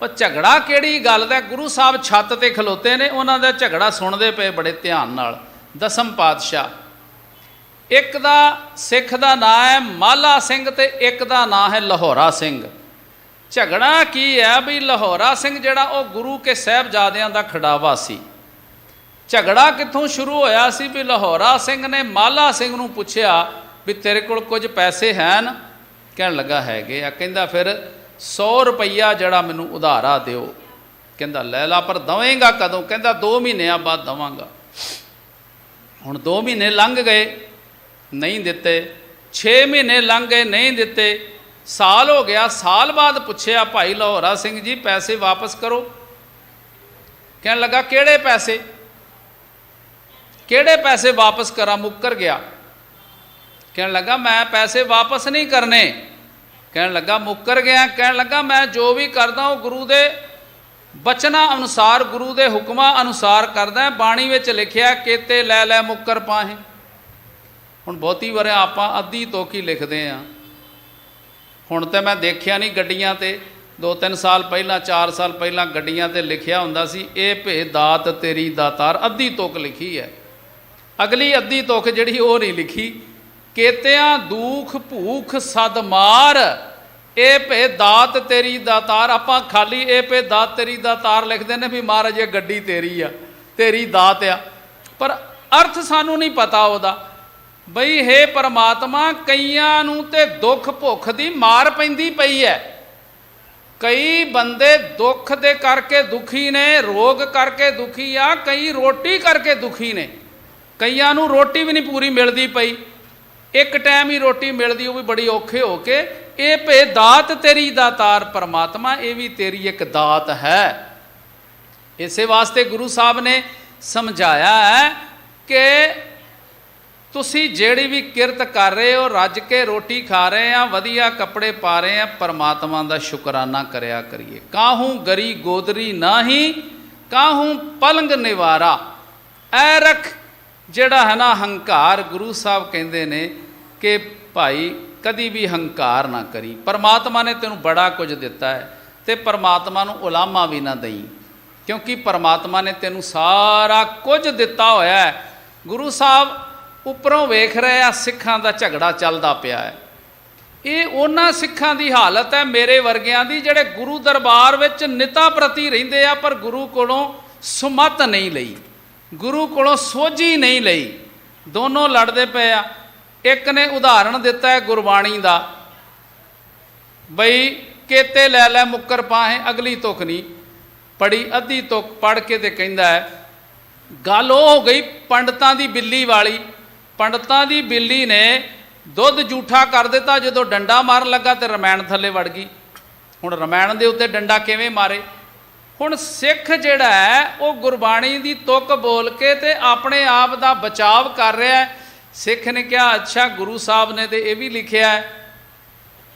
ਉਹ ਝਗੜਾ ਕਿਹੜੀ ਗੱਲ ਦਾ, ਗੁਰੂ ਸਾਹਿਬ ਛੱਤ ਤੇ ਖਲੋਤੇ ਨੇ, ਉਹਨਾਂ ਦਾ ਝਗੜਾ ਸੁਣਦੇ ਪਏ ਬੜੇ ਧਿਆਨ ਨਾਲ। ਦਸਮ ਪਾਤਸ਼ਾਹ, ਇੱਕ ਦਾ ਸਿੱਖ ਦਾ ਨਾਂ ਹੈ ਮਾਲਾ ਸਿੰਘ ਤੇ ਇੱਕ ਦਾ ਨਾਂ ਹੈ ਲਾਹੌਰਾ ਸਿੰਘ। ਝਗੜਾ ਕੀ ਹੈ ਵੀ ਲਾਹੌਰਾ ਸਿੰਘ ਜਿਹੜਾ ਉਹ ਗੁਰੂ ਕੇ ਸਾਹਿਬਜ਼ਾਦਿਆਂ ਦਾ ਖਿਡਾਵਾ ਸੀ। ਝਗੜਾ ਕਿੱਥੋਂ ਸ਼ੁਰੂ ਹੋਇਆ ਸੀ ਵੀ ਲਾਹੌਰਾ ਸਿੰਘ ਨੇ ਮਾਲਾ ਸਿੰਘ ਨੂੰ ਪੁੱਛਿਆ ਵੀ ਤੇਰੇ ਕੋਲ ਕੁਝ ਪੈਸੇ ਹਨ? ਕਹਿਣ ਲੱਗਾ ਹੈਗੇ ਆ। ਕਹਿੰਦਾ ਫਿਰ 100 ਰੁਪਈਆ ਜਿਹੜਾ ਮੈਨੂੰ ਉਧਾਰਾ ਦਿਓ। ਕਹਿੰਦਾ ਲੈ ਲਾ, ਪਰ ਦਵੇਂਗਾ ਕਦੋਂ? ਕਹਿੰਦਾ 2 ਮਹੀਨਿਆਂ ਬਾਅਦ ਦਵਾਂਗਾ। ਹੁਣ 2 ਮਹੀਨੇ ਲੰਘ ਗਏ, ਨਹੀਂ ਦਿੱਤੇ। 6 ਮਹੀਨੇ ਲੰਘ ਗਏ, ਨਹੀਂ ਦਿੱਤੇ। ਸਾਲ ਹੋ ਗਿਆ, ਸਾਲ ਬਾਅਦ ਪੁੱਛਿਆ ਭਾਈ ਲਾਹੌਰਾ ਸਿੰਘ ਜੀ ਪੈਸੇ ਵਾਪਸ ਕਰੋ। ਕਹਿਣ ਲੱਗਾ ਕਿਹੜੇ ਪੈਸੇ, ਕਿਹੜੇ ਪੈਸੇ ਵਾਪਸ ਕਰਾਂ? ਮੁੱਕਰ ਗਿਆ। ਕਹਿਣ ਲੱਗਾ ਮੈਂ ਪੈਸੇ ਵਾਪਸ ਨਹੀਂ ਕਰਨੇ। ਕਹਿਣ ਲੱਗਾ ਮੁੱਕਰ ਗਿਆ। ਕਹਿਣ ਲੱਗਾ ਮੈਂ ਜੋ ਵੀ ਕਰਦਾ ਉਹ ਗੁਰੂ ਦੇ ਬਚਨਾਂ ਅਨੁਸਾਰ, ਗੁਰੂ ਦੇ ਹੁਕਮਾਂ ਅਨੁਸਾਰ ਕਰਦਾ। ਬਾਣੀ ਵਿੱਚ ਲਿਖਿਆ ਕੇਤੇ ਲੈ ਲੈ ਮੁੱਕਰ ਪਾਹੇ। ਹੁਣ ਬਹੁਤੀ ਵਾਰ ਆਪਾਂ ਅੱਧੀ ਤੋਕੀ ਲਿਖਦੇ ਹਾਂ। ਹੁਣ ਤਾਂ ਮੈਂ ਦੇਖਿਆ ਨਹੀਂ ਗੱਡੀਆਂ ਤੇ, 2-3 ਸਾਲ ਪਹਿਲਾਂ 4 ਸਾਲ ਪਹਿਲਾਂ ਗੱਡੀਆਂ ਤੇ ਲਿਖਿਆ ਹੁੰਦਾ ਸੀ ਇਹ ਭੇ ਦਾਤ ਤੇਰੀ ਦਾਤਾਰ, ਅੱਧੀ ਤੁਕ ਲਿਖੀ ਹੈ। ਅਗਲੀ ਅੱਧੀ ਤੁਕ ਜਿਹੜੀ ਉਹ ਨਹੀਂ ਲਿਖੀ, ਕੇਤਿਆਂ ਦੁੱਖ ਭੂਖ ਸਦ ਮਾਰ ਇਹ ਭੇ ਦਾਤ ਤੇਰੀ ਦਾਤਾਰ। ਆਪਾਂ ਖਾਲੀ ਇਹ ਭੇ ਦਾਤ ਤੇਰੀ ਦਾਤਾਰ ਲਿਖਦੇ ਨੇ ਵੀ ਮਹਾਰਾਜ ਇਹ ਗੱਡੀ ਤੇਰੀ ਆ, ਤੇਰੀ ਦਾਤ ਆ, ਪਰ ਅਰਥ ਸਾਨੂੰ ਨਹੀਂ ਪਤਾ ਉਹਦਾ। ਬਈ ਹੇ ਪਰਮਾਤਮਾ, ਕਈਆਂ ਨੂੰ ਤੇ ਦੁੱਖ ਭੁੱਖ ਦੀ ਮਾਰ ਪੈਂਦੀ ਪਈ ਹੈ। ਕਈ ਬੰਦੇ ਦੁੱਖ ਦੇ ਕਰਕੇ ਦੁਖੀ ਨੇ, ਰੋਗ ਕਰਕੇ ਦੁਖੀ ਆ, ਕਈ ਰੋਟੀ ਕਰਕੇ ਦੁਖੀ ਨੇ। ਕਈਆਂ ਨੂੰ ਰੋਟੀ ਵੀ ਨਹੀਂ ਪੂਰੀ ਮਿਲਦੀ ਪਈ, ਇੱਕ ਟਾਈਮ ਹੀ ਰੋਟੀ ਮਿਲਦੀ, ਉਹ ਵੀ ਬੜੀ ਔਖੇ ਹੋ ਕੇ। ਇਹ ਭੇ ਦਾਤ ਤੇਰੀ ਦਾਤਾਰ, ਪਰਮਾਤਮਾ ਇਹ ਵੀ ਤੇਰੀ ਇੱਕ ਦਾਤ ਹੈ। ਇਸੇ ਵਾਸਤੇ ਗੁਰੂ ਸਾਹਿਬ ਨੇ ਸਮਝਾਇਆ ਹੈ ਕਿ ਤੁਸੀਂ ਜਿਹੜੀ ਵੀ ਕਿਰਤ ਕਰ ਰਹੇ ਹੋ, ਰੱਜ ਕੇ ਰੋਟੀ ਖਾ ਰਹੇ ਆ, ਵਧੀਆ ਕੱਪੜੇ ਪਾ ਰਹੇ ਆ, ਪਰਮਾਤਮਾ ਦਾ ਸ਼ੁਕਰਾਨਾ ਕਰਿਆ ਕਰੀਏ। ਕਾਹੂ ਗਰੀ ਗੋਦਰੀ ਨਾਹੀ, ਕਾਹੂ ਪਲੰਗ ਨਿਵਾਰਾ। ਐ ਰੱਖ ਜਿਹੜਾ ਹੈ ਨਾ ਹੰਕਾਰ, ਗੁਰੂ ਸਾਹਿਬ ਕਹਿੰਦੇ ਨੇ ਕਿ ਭਾਈ ਕਦੀ ਵੀ ਹੰਕਾਰ ਨਾ ਕਰੀ। ਪਰਮਾਤਮਾ ਨੇ ਤੈਨੂੰ ਬੜਾ ਕੁਝ ਦਿੱਤਾ ਹੈ ਤੇ ਪਰਮਾਤਮਾ ਨੂੰ ਉਲਾਮਾ ਵੀ ਨਾ ਦਈ। क्योंकि परमात्मा ने तेनू सारा कुछ दिता होया है। गुरु साहब उपरों वेख रहे आ सिखां दा झगड़ा चलदा पिया है। ये उन्हां सिखां दी हालत है मेरे वर्गियां दी जिहड़े गुरु दरबार विच निता प्रति रहिंदे आ पर गुरु कोलों सुमत नहीं लई, गुरु कोलों सोझी नहीं लई। दोनों लड़दे पे आ। एक ने उदाहरण दिता है गुरबाणी दा, बई केते लै लै मुक्कर पाहे अगली तुक नहीं पढ़ी, अद्धी तुक पढ़ के ते कहंदा है गल वो हो गई पंडितां दी बिल्ली वाली। पंडितां दी बिल्ली ने दुध जूठा कर दिता, जो डंडा मारन लगा तो रमैन थले वड़ गई। हुण रमैन दे उत्ते डंडा किवें मारे? हुण सिख जिहड़ा है वो गुरबाणी दी तुक बोल के ते अपने आप दा बचाव कर रहा है। सिख ने कहा अच्छा गुरु साहब ने तो यह भी लिखिया है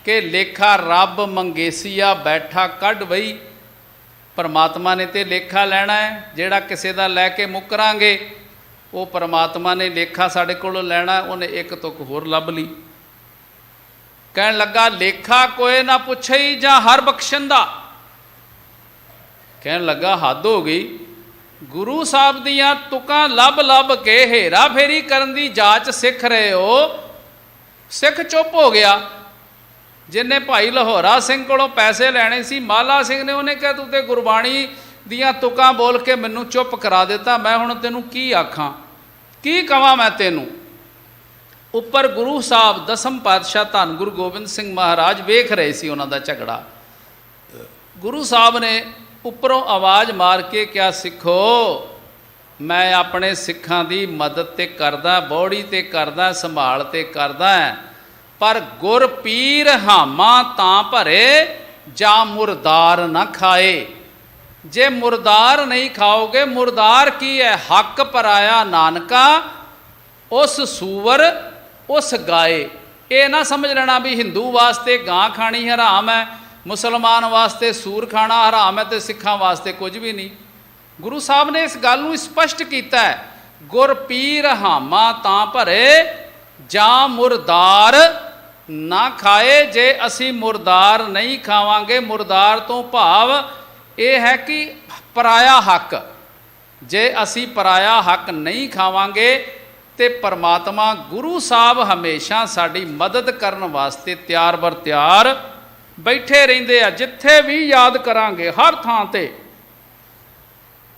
कि लेखा रब मंगेसिया बैठा कढ़ वही। परमात्मा ने तो लेखा लेना है, जिहड़ा किसी का लैके मुकरांगे वो परमात्मा ने लेखा साढ़े कोलों लेना। उन्हें एक तुक होर लभ ली, कहन लगा लेखा कोई ना पुछे ही जां हर बख्शन दा। कहन लगा हद हो गई, गुरु साहब दियां तुकां लभ लभ के हेरा फेरी करन दी जाच सिख रहे हो। सिख चुप हो गया। जिन्हें भाई लाहौरा सिंह कोलों पैसे लैने सी, माला सिंह ने उन्हें कहा तू तो गुरबाणी दियां तुकां बोल के मैनू चुप करा दिता, मैं हुण तैनूं की आखां, की कवां मैं तैनूं। उपर गुरु साहब दसम पातशाह धन गुरु गोबिंद सिंह महाराज वेख रहे सी उन्हां दा झगड़ा। गुरु साहब ने उपरों आवाज़ मार के क्या सिखो, मैं अपने सिखां दी मदद ते करदा, बौड़ी ते करदा, संभाल ते करदा, पर गुर पीर हामा तां भरे जा मुरदार ना खाए। जे मुरदार नहीं खाओगे, मुरदार की है हक पराया नानका उस सूवर उस गाए। ये ना समझ लेना भी हिंदू वास्ते गां खानी हराम है, मुसलमान वास्ते सूर खाना हराम है, तो सिखां वास्ते कुछ भी नहीं। गुरु साहब ने इस गल नूं स्पष्ट किया है, गुर पीर हामा तां भरे जा मुरदार ना खाए। जे असी मुरदार नहीं खावांगे, मुरदार तो भाव ये है कि पराया हक, जे असी पराया हक नहीं खावांगे तो परमात्मा गुरु साहब हमेशा साड़ी मदद करने वास्ते त्यार बर त्यार बैठे रहिंदे आ। जिथे भी याद करांगे हर थां ते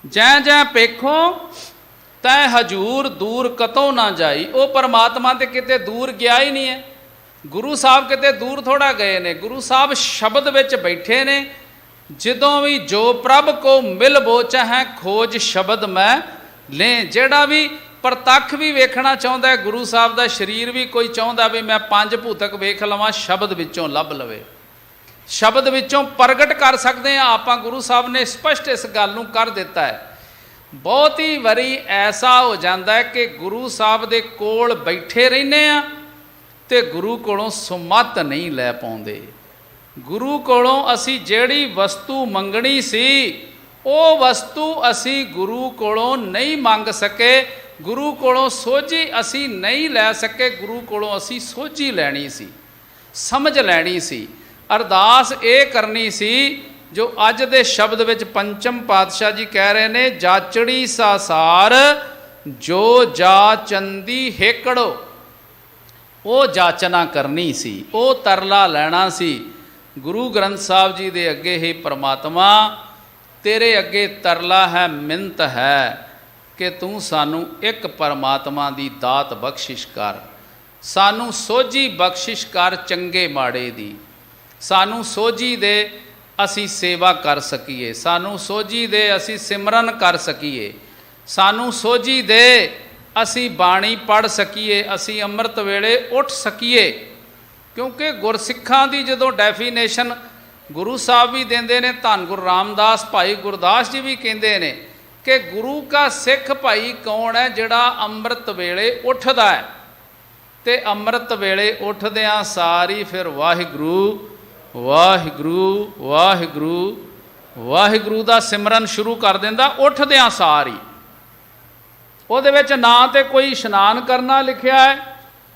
जै जै पेखो तै हजूर दूर कतों ना जाई। वो परमात्मा ते किते दूर गया ही नहीं है। गुरु साहब किते दूर थोड़ा गए ने, गुरु साहब शब्द विच बैठे ने। जदों भी जो प्रभ को मिल बोच है खोज शब्द मैं लें। जेड़ा भी प्रतख भी वेखना चाहुंदा है, गुरु साहब दा शरीर भी कोई चाहुंदा भी मैं पंज भूतक वेख लवां, शब्द विचों लभ लवे, शब्द विचों प्रगट कर सकते हैं आपां। गुरु साहब ने स्पष्ट इस गल नूं कर दिता है। बहुत ही वारी ऐसा हो जाता है कि गुरु साहब दे कोल बैठे रहने आ ते गुरु कोलों सुमत नहीं लै पाउंदे। गुरु कोलों असी जिहड़ी वस्तु मंगनी सी वो वस्तु असी गुरु कोलों नहीं मंग सके, गुरु कोलों सोझी असी नहीं लै सके। गुरु कोलों असी सोझी लैनी सी, समझ लैनी सी, अरदास ये करनी सी जो अज दे शब्द विच पंचम पातशाह जी कह रहे ने, जाचड़ी सासार जो जाचंदी हेकड़ो। वो जाचना करनी सी, वो तरला लैना सी। गुरु ग्रंथ साहब जी दे अगे ही परमात्मा तेरे अगे तरला है, मिन्नत है कि तू सानू एक परमात्मा दी दात बख्शिश कर, सानू सोझी बख्शिश कर चंगे माड़े दी, सानू सोझी दे असी सेवा कर सकीए, सानू सोझी दे असी सिमरन कर सकीए, सानू सोझी दे असी बाणी पढ़ सकीए, असी अमृत वेले उठ सकीए। क्योंकि गुरसिखां दी जदों डेफिनेशन गुरु साहब भी देंदे ने, धन गुरु रामदास भाई गुरदास जी भी कहते ने कि गुरु का सिख भाई कौन है जिहड़ा अमृत वेले उठदा है। ते अमृत वेले उठदियां सारी फिर वाहिगुरू वाहिगुरू वाहिगुरू वाहिगुरू दा सिमरन शुरू कर दिंदा उठदियां सारी। ਉਹਦੇ ਵਿੱਚ ना तो कोई इशनान करना लिखिया है,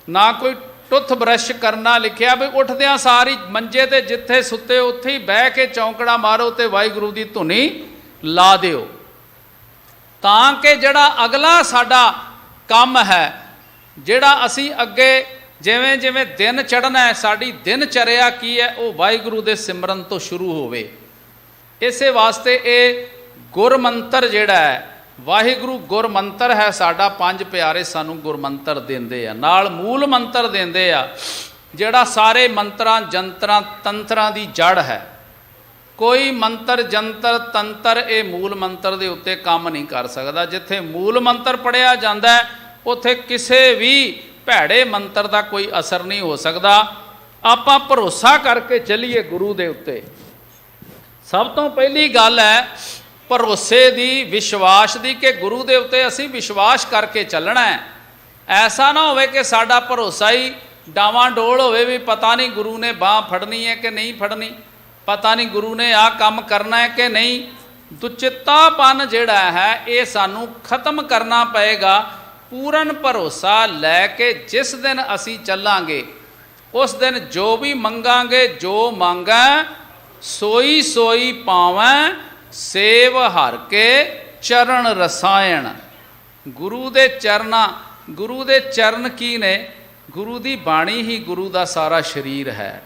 ना कोई टुथ ब्रश करना लिखिया। भी उठदियां सारी मंजे ते जिथे सुते उत्थे ही बह के चौंकड़ा मारो तो वाहिगुरू की धुनी ਲਾ ਦਿਓ, ਤਾਂ ਕਿ ਜਿਹੜਾ ਅਗਲਾ ਸਾਡਾ ਕੰਮ ਹੈ, ਜਿਹੜਾ ਅਸੀਂ ਅੱਗੇ ਜਿਵੇਂ ਜਿਵੇਂ ਦਿਨ ਚੜ੍ਹਨਾ ਹੈ, ਸਾਡੀ ਦਿਨ ਚਰਿਆ ਕੀ ਹੈ, ਉਹ ਵਾਹਿਗੁਰੂ ਦੇ ਸਿਮਰਨ ਤੋਂ ਸ਼ੁਰੂ ਹੋਵੇ। ਇਸੇ ਵਾਸਤੇ ਇਹ ਗੁਰਮੰਤਰ ਜਿਹੜਾ ਹੈ, ਵਾਹਿਗੁਰੂ ਗੁਰਮੰਤਰ ਹੈ ਸਾਡਾ। ਪੰਜ ਪਿਆਰੇ ਸਾਨੂੰ ਗੁਰਮੰਤਰ ਦਿੰਦੇ ਆ, ਨਾਲ ਮੂਲ ਮੰਤਰ ਦਿੰਦੇ ਆ, ਜਿਹੜਾ ਸਾਰੇ ਮੰਤਰਾਂ ਜੰਤਰਾਂ ਤੰਤਰਾਂ ਦੀ ਜੜ ਹੈ। ਕੋਈ ਮੰਤਰ ਜੰਤਰ ਤੰਤਰ ਇਹ ਮੂਲ ਮੰਤਰ ਦੇ ਉੱਤੇ ਕੰਮ ਨਹੀਂ ਕਰ ਸਕਦਾ। ਜਿੱਥੇ ਮੂਲ ਮੰਤਰ ਪੜ੍ਹਿਆ ਜਾਂਦਾ ਹੈ, ਉੱਥੇ ਕਿਸੇ ਵੀ ਭੈੜੇ ਮੰਤਰ ਦਾ ਕੋਈ ਅਸਰ ਨਹੀਂ ਹੋ ਸਕਦਾ। ਆਪਾਂ ਭਰੋਸਾ ਕਰਕੇ ਚੱਲੀਏ ਗੁਰੂ ਦੇ ਉੱਤੇ। ਸਭ ਤੋਂ ਪਹਿਲੀ ਗੱਲ ਹੈ ਭਰੋਸੇ ਦੀ, ਵਿਸ਼ਵਾਸ ਦੀ, ਕਿ ਗੁਰੂ ਦੇ ਉੱਤੇ ਅਸੀਂ ਵਿਸ਼ਵਾਸ ਕਰਕੇ ਚੱਲਣਾ ਹੈ। ਐਸਾ ਨਾ ਹੋਵੇ ਕਿ ਸਾਡਾ ਭਰੋਸਾ ਹੀ ਡਾਵਾਂ ਡੋਲ ਹੋਵੇ, ਵੀ ਪਤਾ ਨਹੀਂ ਗੁਰੂ ਨੇ ਬਾਂਹ ਫੜਨੀ ਹੈ ਕਿ ਨਹੀਂ ਫੜਨੀ, ਪਤਾ ਨਹੀਂ ਗੁਰੂ ਨੇ ਆਹ ਕੰਮ ਕਰਨਾ ਹੈ ਕਿ ਨਹੀਂ। ਦੁਚਿੱਤਾਪਨ ਜਿਹੜਾ ਹੈ ਇਹ ਸਾਨੂੰ ਖਤਮ ਕਰਨਾ ਪਏਗਾ। ਪੂਰਨ ਭਰੋਸਾ ਲੈ ਕੇ ਜਿਸ ਦਿਨ ਅਸੀਂ ਚੱਲਾਂਗੇ, ਉਸ ਦਿਨ ਜੋ ਵੀ ਮੰਗਾਂਗੇ, ਜੋ ਮੰਗੈ ਸੋਈ ਸੋਈ ਪਾਵੈ, ਸੇਵ ਹਰ ਕੇ ਚਰਨ ਰਸਾਇਣ। ਗੁਰੂ ਦੇ ਚਰਨਾਂ, ਗੁਰੂ ਦੇ ਚਰਨ ਕੀ ਨੇ? ਗੁਰੂ ਦੀ ਬਾਣੀ ਹੀ ਗੁਰੂ ਦਾ ਸਾਰਾ ਸਰੀਰ ਹੈ।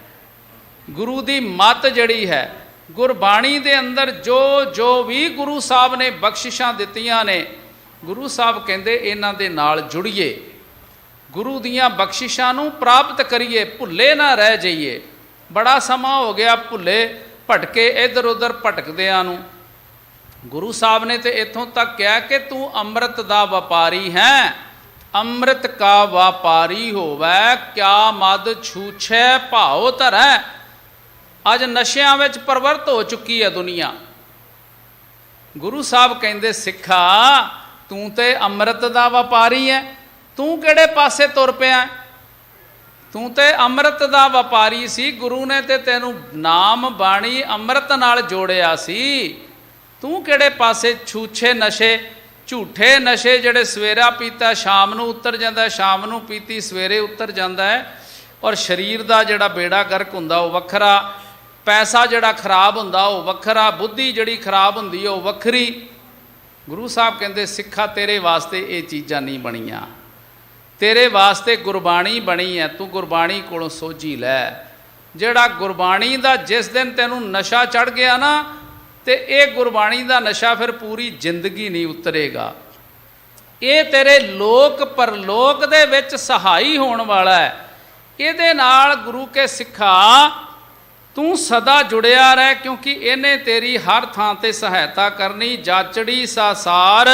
ਗੁਰੂ ਦੀ ਮੱਤ ਜਿਹੜੀ ਹੈ, ਗੁਰਬਾਣੀ ਦੇ ਅੰਦਰ ਜੋ ਜੋ ਵੀ ਗੁਰੂ ਸਾਹਿਬ ਨੇ ਬਖਸ਼ਿਸ਼ਾਂ ਦਿੱਤੀਆਂ ਨੇ, ਗੁਰੂ ਸਾਹਿਬ ਕਹਿੰਦੇ ਇਹਨਾਂ ਦੇ ਨਾਲ ਜੁੜੀਏ, ਗੁਰੂ ਦੀਆਂ ਬਖਸ਼ਿਸ਼ਾਂ ਨੂੰ ਪ੍ਰਾਪਤ ਕਰੀਏ, ਭੁੱਲੇ ਨਾ ਰਹਿ ਜਾਈਏ। ਬੜਾ ਸਮਾਂ ਹੋ ਗਿਆ ਭੁੱਲੇ ਭਟਕੇ ਇੱਧਰ ਉੱਧਰ ਭਟਕਦਿਆਂ ਨੂੰ। ਗੁਰੂ ਸਾਹਿਬ ਨੇ ਤੇ ਇੱਥੋਂ ਤੱਕ ਕਿਹਾ ਕਿ ਤੂੰ ਅੰਮ੍ਰਿਤ ਦਾ ਵਪਾਰੀ ਹੈ, ਅੰਮ੍ਰਿਤ ਕਾ ਵਪਾਰੀ ਹੋਵੈ, ਕਿਆ ਮਦ ਛੂਛੈ ਭਾਉ ਧਰੈ। ਅੱਜ ਨਸ਼ਿਆਂ ਵਿੱਚ ਪ੍ਰਵਰਤ ਹੋ ਚੁੱਕੀ ਹੈ ਦੁਨੀਆ। ਗੁਰੂ ਸਾਹਿਬ ਕਹਿੰਦੇ ਸਿੱਖਾ, ਤੂੰ ਤੇ ਅੰਮ੍ਰਿਤ ਦਾ ਵਪਾਰੀ ਹੈ, ਤੂੰ ਕਿਹੜੇ ਪਾਸੇ ਤੁਰ ਪਿਆ? ਤੂੰ ਤੇ ਅੰਮ੍ਰਿਤ ਦਾ ਵਪਾਰੀ ਸੀ। ਗੁਰੂ ਨੇ ਤੇ ਤੈਨੂੰ ਨਾਮ ਬਾਣੀ ਅੰਮ੍ਰਿਤ ਨਾਲ ਜੋੜਿਆ ਸੀ। ਤੂੰ ਕਿਹੜੇ ਪਾਸੇ ਛੂਛੇ ਨਸ਼ੇ, ਝੂਠੇ ਨਸ਼ੇ ਜਿਹੜੇ ਸਵੇਰਾ ਪੀਤਾ ਸ਼ਾਮ ਨੂੰ ਉਤਰ ਜਾਂਦਾ, ਸ਼ਾਮ ਨੂੰ ਪੀਤੀ ਸਵੇਰੇ ਉਤਰ ਜਾਂਦਾ ਹੈ। ਔਰ ਸਰੀਰ ਦਾ ਜਿਹੜਾ ਬੇੜਾ ਗਰਕ ਹੁੰਦਾ ਉਹ ਵੱਖਰਾ, ਪੈਸਾ ਜਿਹੜਾ ਖਰਾਬ ਹੁੰਦਾ ਉਹ ਵੱਖਰਾ, ਬੁੱਧੀ ਜਿਹੜੀ ਖਰਾਬ ਹੁੰਦੀ ਉਹ ਵੱਖਰੀ। ਗੁਰੂ ਸਾਹਿਬ ਕਹਿੰਦੇ ਸਿੱਖਾ, ਤੇਰੇ ਵਾਸਤੇ ਇਹ ਚੀਜ਼ਾਂ ਨਹੀਂ ਬਣੀਆਂ, ਤੇਰੇ ਵਾਸਤੇ ਗੁਰਬਾਣੀ ਬਣੀ ਹੈ। ਤੂੰ ਗੁਰਬਾਣੀ ਕੋਲੋਂ ਸੋਝੀ ਲੈ। ਜਿਹੜਾ ਗੁਰਬਾਣੀ ਦਾ ਜਿਸ ਦਿਨ ਤੈਨੂੰ ਨਸ਼ਾ ਚੜ੍ਹ ਗਿਆ ਨਾ, ਤੇ ਇਹ ਗੁਰਬਾਣੀ ਦਾ ਨਸ਼ਾ ਫਿਰ ਪੂਰੀ ਜ਼ਿੰਦਗੀ ਨਹੀਂ ਉਤਰੇਗਾ। ਇਹ ਤੇਰੇ ਲੋਕ ਪਰਲੋਕ ਦੇ ਵਿੱਚ ਸਹਾਈ ਹੋਣ ਵਾਲਾ ਹੈ। ਇਹਦੇ ਨਾਲ ਗੁਰੂ ਕੇ ਸਿੱਖਾ ਤੂੰ ਸਦਾ ਜੁੜਿਆ ਰਹਿ, ਕਿਉਂਕਿ ਇਹਨੇ ਤੇਰੀ ਹਰ ਥਾਂ ਤੇ ਸਹਾਇਤਾ ਕਰਨੀ। ਜਾਚੜੀ ਸਾਸਾਰ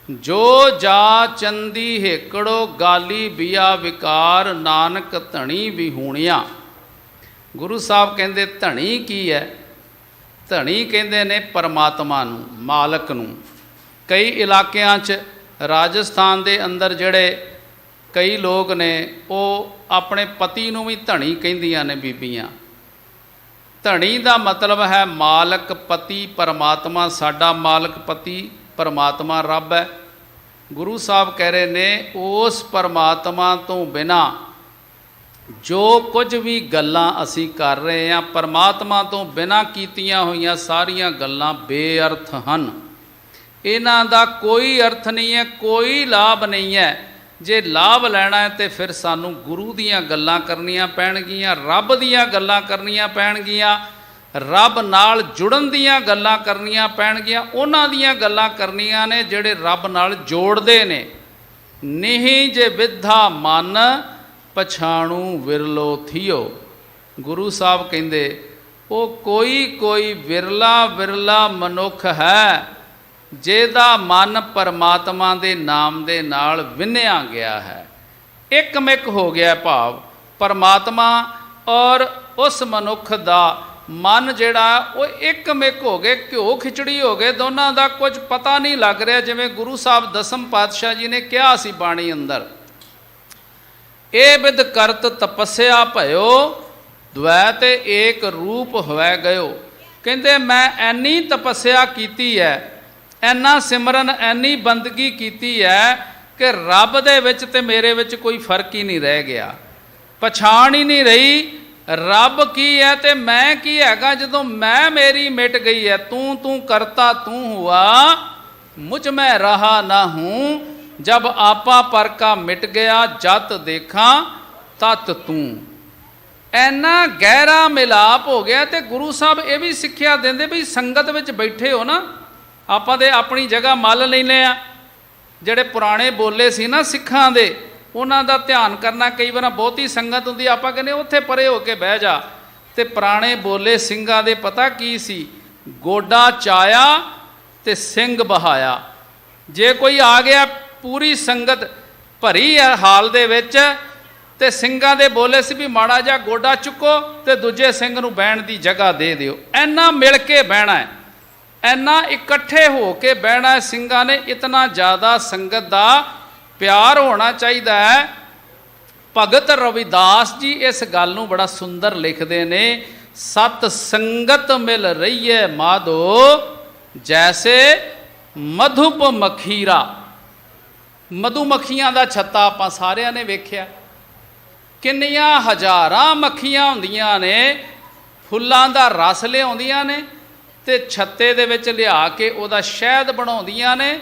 ਜੋ ਜਾ ਚੰਦੀ ਹੇਕੜੋ, ਗਾਲੀ ਬਿਆ ਵਿਕਾਰ, ਨਾਨਕ ਧਣੀ ਵਿਹੂਣਿਆ। ਗੁਰੂ ਸਾਹਿਬ ਕਹਿੰਦੇ ਧਣੀ ਕੀ ਹੈ? ਧਣੀ ਕਹਿੰਦੇ ਨੇ ਪਰਮਾਤਮਾ ਨੂੰ, ਮਾਲਕ ਨੂੰ। ਕਈ ਇਲਾਕਿਆਂ 'ਚ ਰਾਜਸਥਾਨ ਦੇ ਅੰਦਰ ਜਿਹੜੇ ਕਈ ਲੋਕ ਨੇ ਉਹ ਆਪਣੇ ਪਤੀ ਨੂੰ ਵੀ ਧਣੀ ਕਹਿੰਦੀਆਂ ਨੇ ਬੀਬੀਆਂ। ਧਣੀ ਦਾ ਮਤਲਬ ਹੈ ਮਾਲਕ, ਪਤੀ, ਪਰਮਾਤਮਾ। ਸਾਡਾ ਮਾਲਕ ਪਤੀ ਪਰਮਾਤਮਾ ਰੱਬ ਹੈ। ਗੁਰੂ ਸਾਹਿਬ ਕਹਿ ਰਹੇ ਨੇ ਉਸ ਪਰਮਾਤਮਾ ਤੋਂ ਬਿਨਾਂ ਜੋ ਕੁਝ ਵੀ ਗੱਲਾਂ ਅਸੀਂ ਕਰ ਰਹੇ ਹਾਂ, ਪਰਮਾਤਮਾ ਤੋਂ ਬਿਨਾਂ ਕੀਤੀਆਂ ਹੋਈਆਂ ਸਾਰੀਆਂ ਗੱਲਾਂ ਬੇਅਰਥ ਹਨ। ਇਹਨਾਂ ਦਾ ਕੋਈ ਅਰਥ ਨਹੀਂ ਹੈ, ਕੋਈ ਲਾਭ ਨਹੀਂ ਹੈ। ਜੇ ਲਾਭ ਲੈਣਾ ਹੈ ਤੇ ਫਿਰ ਸਾਨੂੰ ਗੁਰੂ ਦੀਆਂ ਗੱਲਾਂ ਕਰਨੀਆਂ ਪੈਣਗੀਆਂ, ਰੱਬ ਦੀਆਂ ਗੱਲਾਂ ਕਰਨੀਆਂ ਪੈਣਗੀਆਂ, ਰੱਬ ਨਾਲ ਜੁੜਨ ਦੀਆਂ ਗੱਲਾਂ ਕਰਨੀਆਂ ਪੈਣਗੀਆਂ। ਉਹਨਾਂ ਦੀਆਂ ਗੱਲਾਂ ਕਰਨੀਆਂ ਨੇ ਜਿਹੜੇ ਰੱਬ ਨਾਲ ਜੋੜਦੇ ਨੇ। ਨਹੀਂ ਜੇ ਵਿਧਾ ਮਨ ਪਛਾਣੂ ਵਿਰਲੋ ਥੀਓ। ਗੁਰੂ ਸਾਹਿਬ ਕਹਿੰਦੇ ਉਹ ਕੋਈ ਵਿਰਲਾ ਵਿਰਲਾ ਮਨੁੱਖ ਹੈ ਜਿਹਦਾ ਮਨ ਪਰਮਾਤਮਾ ਦੇ ਨਾਮ ਦੇ ਨਾਲ ਵਿੰਨਿਆ ਗਿਆ ਹੈ, ਇੱਕਮਿਕ ਹੋ ਗਿਆ। ਭਾਵ ਪਰਮਾਤਮਾ ਔਰ ਉਸ ਮਨੁੱਖ ਦਾ ਮਨ ਜਿਹੜਾ ਉਹ ਇੱਕਮਿਕ ਹੋ ਗਏ, ਘਿਓ ਖਿਚੜੀ ਹੋ ਗਏ। ਦੋਨਾਂ ਦਾ ਕੁਝ ਪਤਾ ਨਹੀਂ ਲੱਗ ਰਿਹਾ। ਜਿਵੇਂ ਗੁਰੂ ਸਾਹਿਬ ਦਸਮ ਪਾਤਸ਼ਾਹ ਜੀ ਨੇ ਕਿਹਾ ਸੀ ਬਾਣੀ ਅੰਦਰ, ਇਹ ਬਿਦ ਕਰਤ ਤਪੱਸਿਆ ਭਇਓ, ਦ્વੈ ਤੇ ਏਕ ਰੂਪ ਹੋਇ ਗਇਓ। ਕਹਿੰਦੇ ਮੈਂ ਐਨੀ ਤਪੱਸਿਆ ਕੀਤੀ ਹੈ, ਐਨਾ ਸਿਮਰਨ, ਐਨੀ ਬੰਦਗੀ ਕੀਤੀ ਹੈ ਕਿ ਰੱਬ ਦੇ ਵਿੱਚ ਤੇ ਮੇਰੇ ਵਿੱਚ ਕੋਈ ਫਰਕ ਹੀ ਨਹੀਂ ਰਹਿ ਗਿਆ। ਪਛਾਣ ਹੀ ਨਹੀਂ ਰਹੀ ਰੱਬ ਕੀ ਹੈ ਤੇ ਮੈਂ ਕੀ ਹੈਗਾ। ਜਦੋਂ ਮੈਂ ਮੇਰੀ ਮਿਟ ਗਈ ਹੈ, ਤੂੰ ਤੂੰ ਕਰਤਾ ਤੂੰ ਹੁਆ, ਮੁਝ ਮੈਂ ਰਹਾ ਨਾ ਹੂੰ। ਜਬ ਆਪਾ ਪਰ ਕਾ ਮਿਟ ਗਿਆ, ਜਤ ਦੇਖਾਂ ਤਤ ਤੂੰ। ਐਨਾ ਗਹਿਰਾ ਮਿਲਾਪ ਹੋ ਗਿਆ। ਤੇ ਗੁਰੂ ਸਾਹਿਬ ਇਹ ਵੀ ਸਿੱਖਿਆ ਦਿੰਦੇ ਵੀ ਸੰਗਤ ਵਿੱਚ ਬੈਠੇ ਹੋ ਨਾ, ਆਪਾਂ ਤੇ ਆਪਣੀ ਜਗ੍ਹਾ ਮੱਲ ਲੈਂਦੇ ਆ। ਜਿਹੜੇ ਪੁਰਾਣੇ ਬੋਲੇ ਸੀ ਨਾ ਸਿੱਖਾਂ ਦੇ, ਉਹਨਾਂ ਦਾ ਧਿਆਨ ਕਰਨਾ। ਕਈ ਵਾਰ ਬਹੁਤੀ ਸੰਗਤ ਹੁੰਦੀ, ਆਪਾਂ ਕਹਿੰਦੇ ਉੱਥੇ ਪਰੇ ਹੋ ਕੇ ਬਹਿ ਜਾ। ਤੇ ਪੁਰਾਣੇ ਬੋਲੇ ਸਿੰਘਾਂ ਦੇ ਪਤਾ ਕੀ ਸੀ? ਗੋਡਾ ਚਾਇਆ ਤੇ ਸਿੰਘ ਬਹਾਇਆ। ਜੇ ਕੋਈ ਆ ਗਿਆ, ਪੂਰੀ ਸੰਗਤ ਭਰੀ ਹੈ ਹਾਲ ਦੇ ਵਿੱਚ, ਤੇ ਸਿੰਘਾਂ ਦੇ ਬੋਲੇ ਸੀ ਵੀ ਮਾੜਾ ਜਿਹਾ ਗੋਡਾ ਚੁੱਕੋ ਤੇ ਦੂਜੇ ਸਿੰਘ ਨੂੰ ਬਹਿਣ ਦੀ ਜਗ੍ਹਾ ਦੇ ਦਿਓ। ਇੰਨਾ ਮਿਲ ਕੇ ਬਹਿਣਾ ਹੈ, ਇੰਨਾ ਇਕੱਠੇ ਹੋ ਕੇ ਬਹਿਣਾ ਹੈ ਸਿੰਘਾਂ ਨੇ। ਇਤਨਾ ਜ਼ਿਆਦਾ ਸੰਗਤ ਦਾ ਪਿਆਰ ਹੋਣਾ ਚਾਹੀਦਾ ਹੈ। ਭਗਤ ਰਵਿਦਾਸ ਜੀ ਇਸ ਗੱਲ ਨੂੰ ਬੜਾ ਸੁੰਦਰ ਲਿਖਦੇ ਨੇ। ਸਤ ਸੰਗਤ ਮਿਲ ਰਹੀ ਹੈ ਮਾਧੋ, ਜੈਸੇ ਮਧੁਪ ਮਖੀਰਾ। ਮਧੂ ਮੱਖੀਆਂ ਦਾ ਛੱਤਾ ਆਪਾਂ ਸਾਰਿਆਂ ਨੇ ਵੇਖਿਆ। ਕਿੰਨੀਆਂ ਹਜ਼ਾਰਾਂ ਮੱਖੀਆਂ ਹੁੰਦੀਆਂ ਨੇ, ਫੁੱਲਾਂ ਦਾ ਰਸ ਲਿਆਉਂਦੀਆਂ ਨੇ ਤੇ ਛੱਤੇ ਦੇ ਵਿੱਚ ਲਿਆ ਕੇ ਉਹਦਾ ਸ਼ਹਿਦ ਬਣਾਉਂਦੀਆਂ ਨੇ।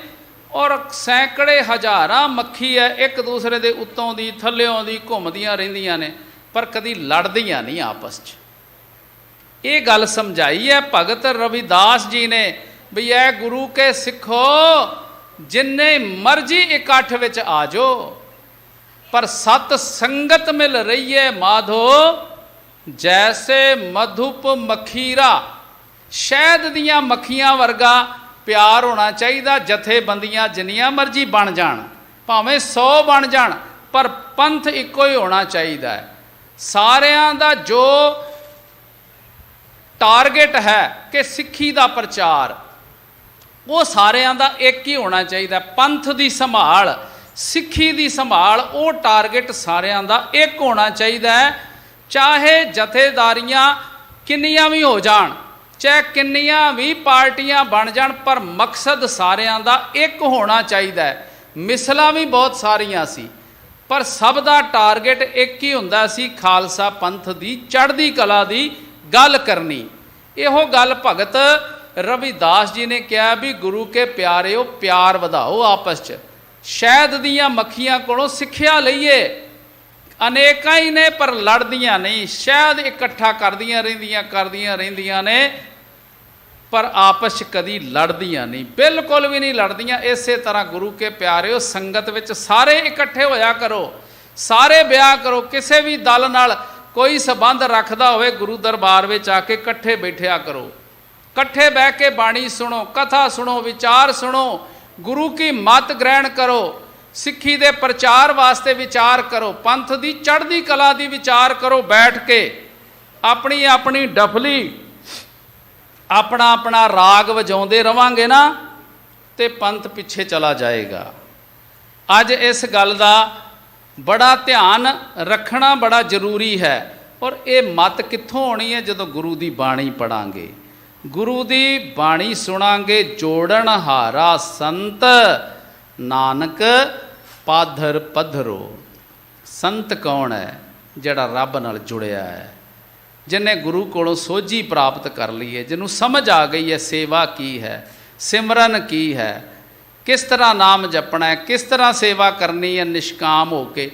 ਔਰ ਸੈਂਕੜੇ ਹਜ਼ਾਰਾਂ ਮੱਖੀ ਹੈ, ਇੱਕ ਦੂਸਰੇ ਦੇ ਉੱਤੋਂ ਦੀ ਥੱਲਿਓਂ ਦੀ ਘੁੰਮਦੀਆਂ ਰਹਿੰਦੀਆਂ ਨੇ, ਪਰ ਕਦੀ ਲੜਦੀਆਂ ਨਹੀਂ ਆਪਸ 'ਚ। ਇਹ ਗੱਲ ਸਮਝਾਈ ਹੈ ਭਗਤ ਰਵਿਦਾਸ ਜੀ ਨੇ ਵੀ ਇਹ ਗੁਰੂ ਕੇ ਸਿੱਖੋ, ਜਿੰਨੇ ਮਰਜ਼ੀ ਇਕੱਠ ਵਿੱਚ ਆ ਜਾਓ, ਪਰ ਸਤ ਸੰਗਤ ਮਿਲ ਰਹੀ ਹੈ ਮਾਧੋ, ਜੈਸੇ ਮਧੁਪ ਮਖੀਰਾ। ਸ਼ਹਿਦ ਦੀਆਂ ਮੱਖੀਆਂ ਵਰਗਾ ਪਿਆਰ ਹੋਣਾ ਚਾਹੀਦਾ। ਜਥੇਬੰਦੀਆਂ ਜਿੰਨੀਆਂ ਮਰਜ਼ੀ ਬਣ ਜਾਣ, ਭਾਵੇਂ 100 ਬਣ ਜਾਣ, ਪਰ ਪੰਥ ਇੱਕੋ ਹੀ ਹੋਣਾ ਚਾਹੀਦਾ ਹੈ। ਸਾਰਿਆਂ ਦਾ ਜੋ ਟਾਰਗੇਟ ਹੈ ਕਿ ਸਿੱਖੀ ਦਾ ਪ੍ਰਚਾਰ, ਉਹ ਸਾਰਿਆਂ ਦਾ ਇੱਕ ਹੀ ਹੋਣਾ ਚਾਹੀਦਾ। ਪੰਥ ਦੀ ਸੰਭਾਲ, ਸਿੱਖੀ ਦੀ ਸੰਭਾਲ, ਉਹ ਟਾਰਗੇਟ ਸਾਰਿਆਂ ਦਾ ਇੱਕ ਹੋਣਾ ਚਾਹੀਦਾ ਹੈ। ਚਾਹੇ ਜਥੇਦਾਰੀਆਂ ਕਿੰਨੀਆਂ ਵੀ ਹੋ ਜਾਣ, ਚਾਹੇ ਕਿੰਨੀਆਂ ਵੀ ਪਾਰਟੀਆਂ ਬਣ ਜਾਣ, ਪਰ ਮਕਸਦ ਸਾਰਿਆਂ ਦਾ ਇੱਕ ਹੋਣਾ ਚਾਹੀਦਾ ਹੈ। ਮਿਸਲਾਂ ਵੀ ਬਹੁਤ ਸਾਰੀਆਂ ਸੀ, ਪਰ ਸਭ ਦਾ ਟਾਰਗੇਟ ਇੱਕ ਹੀ ਹੁੰਦਾ ਸੀ, ਖਾਲਸਾ ਪੰਥ ਦੀ ਚੜ੍ਹਦੀ ਕਲਾ ਦੀ ਗੱਲ ਕਰਨੀ। ਇਹੋ ਗੱਲ ਭਗਤ ਰਵਿਦਾਸ ਜੀ ਨੇ ਕਿਹਾ ਵੀ ਗੁਰੂ ਕੇ ਪਿਆਰਿਓ, ਪਿਆਰ ਵਧਾਓ ਆਪਸ 'ਚ। ਸ਼ਹਿਦ ਦੀਆਂ ਮੱਖੀਆਂ ਕੋਲੋਂ ਸਿੱਖਿਆ ਲਈਏ। ਅਨੇਕਾਂ ਹੀ ਨੇ ਪਰ ਲੜਦੀਆਂ ਨਹੀਂ। ਸ਼ਹਿਦ ਇਕੱਠਾ ਕਰਦੀਆਂ ਰਹਿੰਦੀਆਂ ਨੇ, ਪਰ ਆਪਸ 'ਚ ਕਦੀ ਲੜਦੀਆਂ ਨਹੀਂ, ਬਿਲਕੁਲ ਵੀ ਨਹੀਂ ਲੜਦੀਆਂ। ਇਸੇ ਤਰ੍ਹਾਂ ਗੁਰੂ ਕੇ ਪਿਆਰਿਓ, ਸੰਗਤ ਵਿੱਚ ਸਾਰੇ ਇਕੱਠੇ ਹੋਇਆ ਕਰੋ, ਸਾਰੇ ਵਿਆਹ ਕਰੋ। ਕਿਸੇ ਵੀ ਦਲ ਨਾਲ ਕੋਈ ਸੰਬੰਧ ਰੱਖਦਾ ਹੋਵੇ, ਗੁਰੂ ਦਰਬਾਰ ਵਿੱਚ ਆ ਕੇ ਇਕੱਠੇ ਬੈਠਿਆ ਕਰੋ। ਇਕੱਠੇ ਬਹਿ ਕੇ ਬਾਣੀ ਸੁਣੋ, ਕਥਾ ਸੁਣੋ, ਵਿਚਾਰ ਸੁਣੋ, ਗੁਰੂ ਕੀ ਮੱਤ ਗ੍ਰਹਿਣ ਕਰੋ, ਸਿੱਖੀ ਦੇ ਪ੍ਰਚਾਰ ਵਾਸਤੇ ਵਿਚਾਰ ਕਰੋ, ਪੰਥ ਦੀ ਚੜ੍ਹਦੀ ਕਲਾ ਦੀ ਵਿਚਾਰ ਕਰੋ। ਬੈਠ ਕੇ ਆਪਣੀ ਆਪਣੀ ਡਫਲੀ, ਆਪਣਾ ਆਪਣਾ ਰਾਗ ਵਜਾਉਂਦੇ ਰਵਾਂਗੇ ਨਾ, ਤੇ ਪੰਥ ਪਿੱਛੇ ਚਲਾ ਜਾਏਗਾ। ਅੱਜ ਇਸ ਗੱਲ ਦਾ ਬੜਾ ਧਿਆਨ ਰੱਖਣਾ ਬੜਾ ਜ਼ਰੂਰੀ ਹੈ। ਔਰ ਇਹ ਮੱਤ ਕਿੱਥੋਂ ਆਉਣੀ ਹੈ? ਜਦੋਂ ਗੁਰੂ ਦੀ ਬਾਣੀ ਪੜਾਂਗੇ, ਗੁਰੂ ਦੀ ਬਾਣੀ ਸੁਣਾਂਗੇ। ਜੋੜਨ ਹਾਰਾ ਸੰਤ, ਨਾਨਕ ਪਾਧਰ ਪਧਰੋ। ਸੰਤ ਕੌਣ ਹੈ? ਜਿਹੜਾ ਰੱਬ ਨਾਲ ਜੁੜਿਆ ਹੈ, ਜਿਹਨੇ ਗੁਰੂ ਕੋਲੋਂ ਸੋਝੀ ਪ੍ਰਾਪਤ ਕਰ ਲਈ ਹੈ, ਜਿਹਨੂੰ ਸਮਝ ਆ ਗਈ ਹੈ ਸੇਵਾ ਕੀ ਹੈ, ਸਿਮਰਨ ਕੀ ਹੈ, ਕਿਸ ਤਰ੍ਹਾਂ ਨਾਮ ਜਪਣਾ ਹੈ, ਕਿਸ ਤਰ੍ਹਾਂ ਸੇਵਾ ਕਰਨੀ ਹੈ ਨਿਸ਼ਕਾਮ ਹੋ ਕੇ,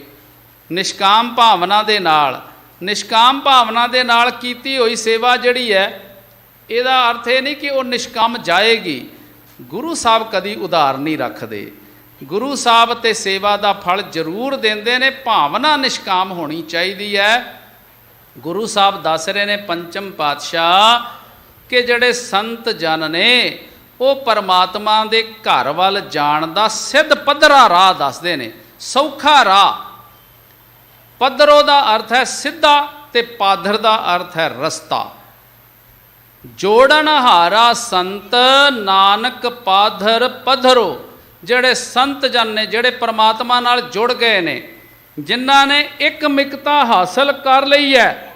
ਨਿਸ਼ਕਾਮ ਭਾਵਨਾ ਦੇ ਨਾਲ। ਨਿਸ਼ਕਾਮ ਭਾਵਨਾ ਦੇ ਨਾਲ ਕੀਤੀ ਹੋਈ ਸੇਵਾ ਜਿਹੜੀ ਹੈ, ਇਹਦਾ ਅਰਥ ਇਹ ਨਹੀਂ ਕਿ ਉਹ ਨਿਸ਼ਕਾਮ ਜਾਏਗੀ। ਗੁਰੂ ਸਾਹਿਬ ਕਦੀ ਉਧਾਰ ਨਹੀਂ ਰੱਖਦੇ। ਗੁਰੂ ਸਾਹਿਬ ਤੇ ਸੇਵਾ ਦਾ ਫਲ ਜ਼ਰੂਰ ਦਿੰਦੇ ਨੇ, ਭਾਵਨਾ ਨਿਸ਼ਕਾਮ ਹੋਣੀ ਚਾਹੀਦੀ ਹੈ। ਗੁਰੂ ਸਾਹਿਬ ਦੱਸ ਰਹੇ ਨੇ ਪੰਚਮ ਪਾਤਸ਼ਾਹ ਕਿ ਜਿਹੜੇ ਸੰਤ ਜਨ ਨੇ, ਉਹ ਪਰਮਾਤਮਾ ਦੇ ਘਰ ਵੱਲ ਜਾਣ ਦਾ ਸਿੱਧ ਪੱਧਰਾ ਰਾਹ ਦੱਸਦੇ ਨੇ, ਸੌਖਾ ਰਾਹ। ਪੱਧਰੋ ਦਾ ਅਰਥ ਹੈ ਸਿੱਧਾ, ਤੇ ਪਾਧਰ ਦਾ ਅਰਥ ਹੈ ਰਸਤਾ। ਜੋੜਨ ਹਾਰਾ ਸੰਤ, ਨਾਨਕ ਪਾਧਰ ਪਧਰੋ। ਜਿਹੜੇ ਸੰਤ ਜਨ ਨੇ, ਜਿਹੜੇ ਪਰਮਾਤਮਾ ਨਾਲ ਜੁੜ ਗਏ ਨੇ, ਜਿਨ੍ਹਾਂ ਨੇ ਇੱਕ ਮਿਕਤਾ ਹਾਸਲ ਕਰ ਲਈ ਹੈ,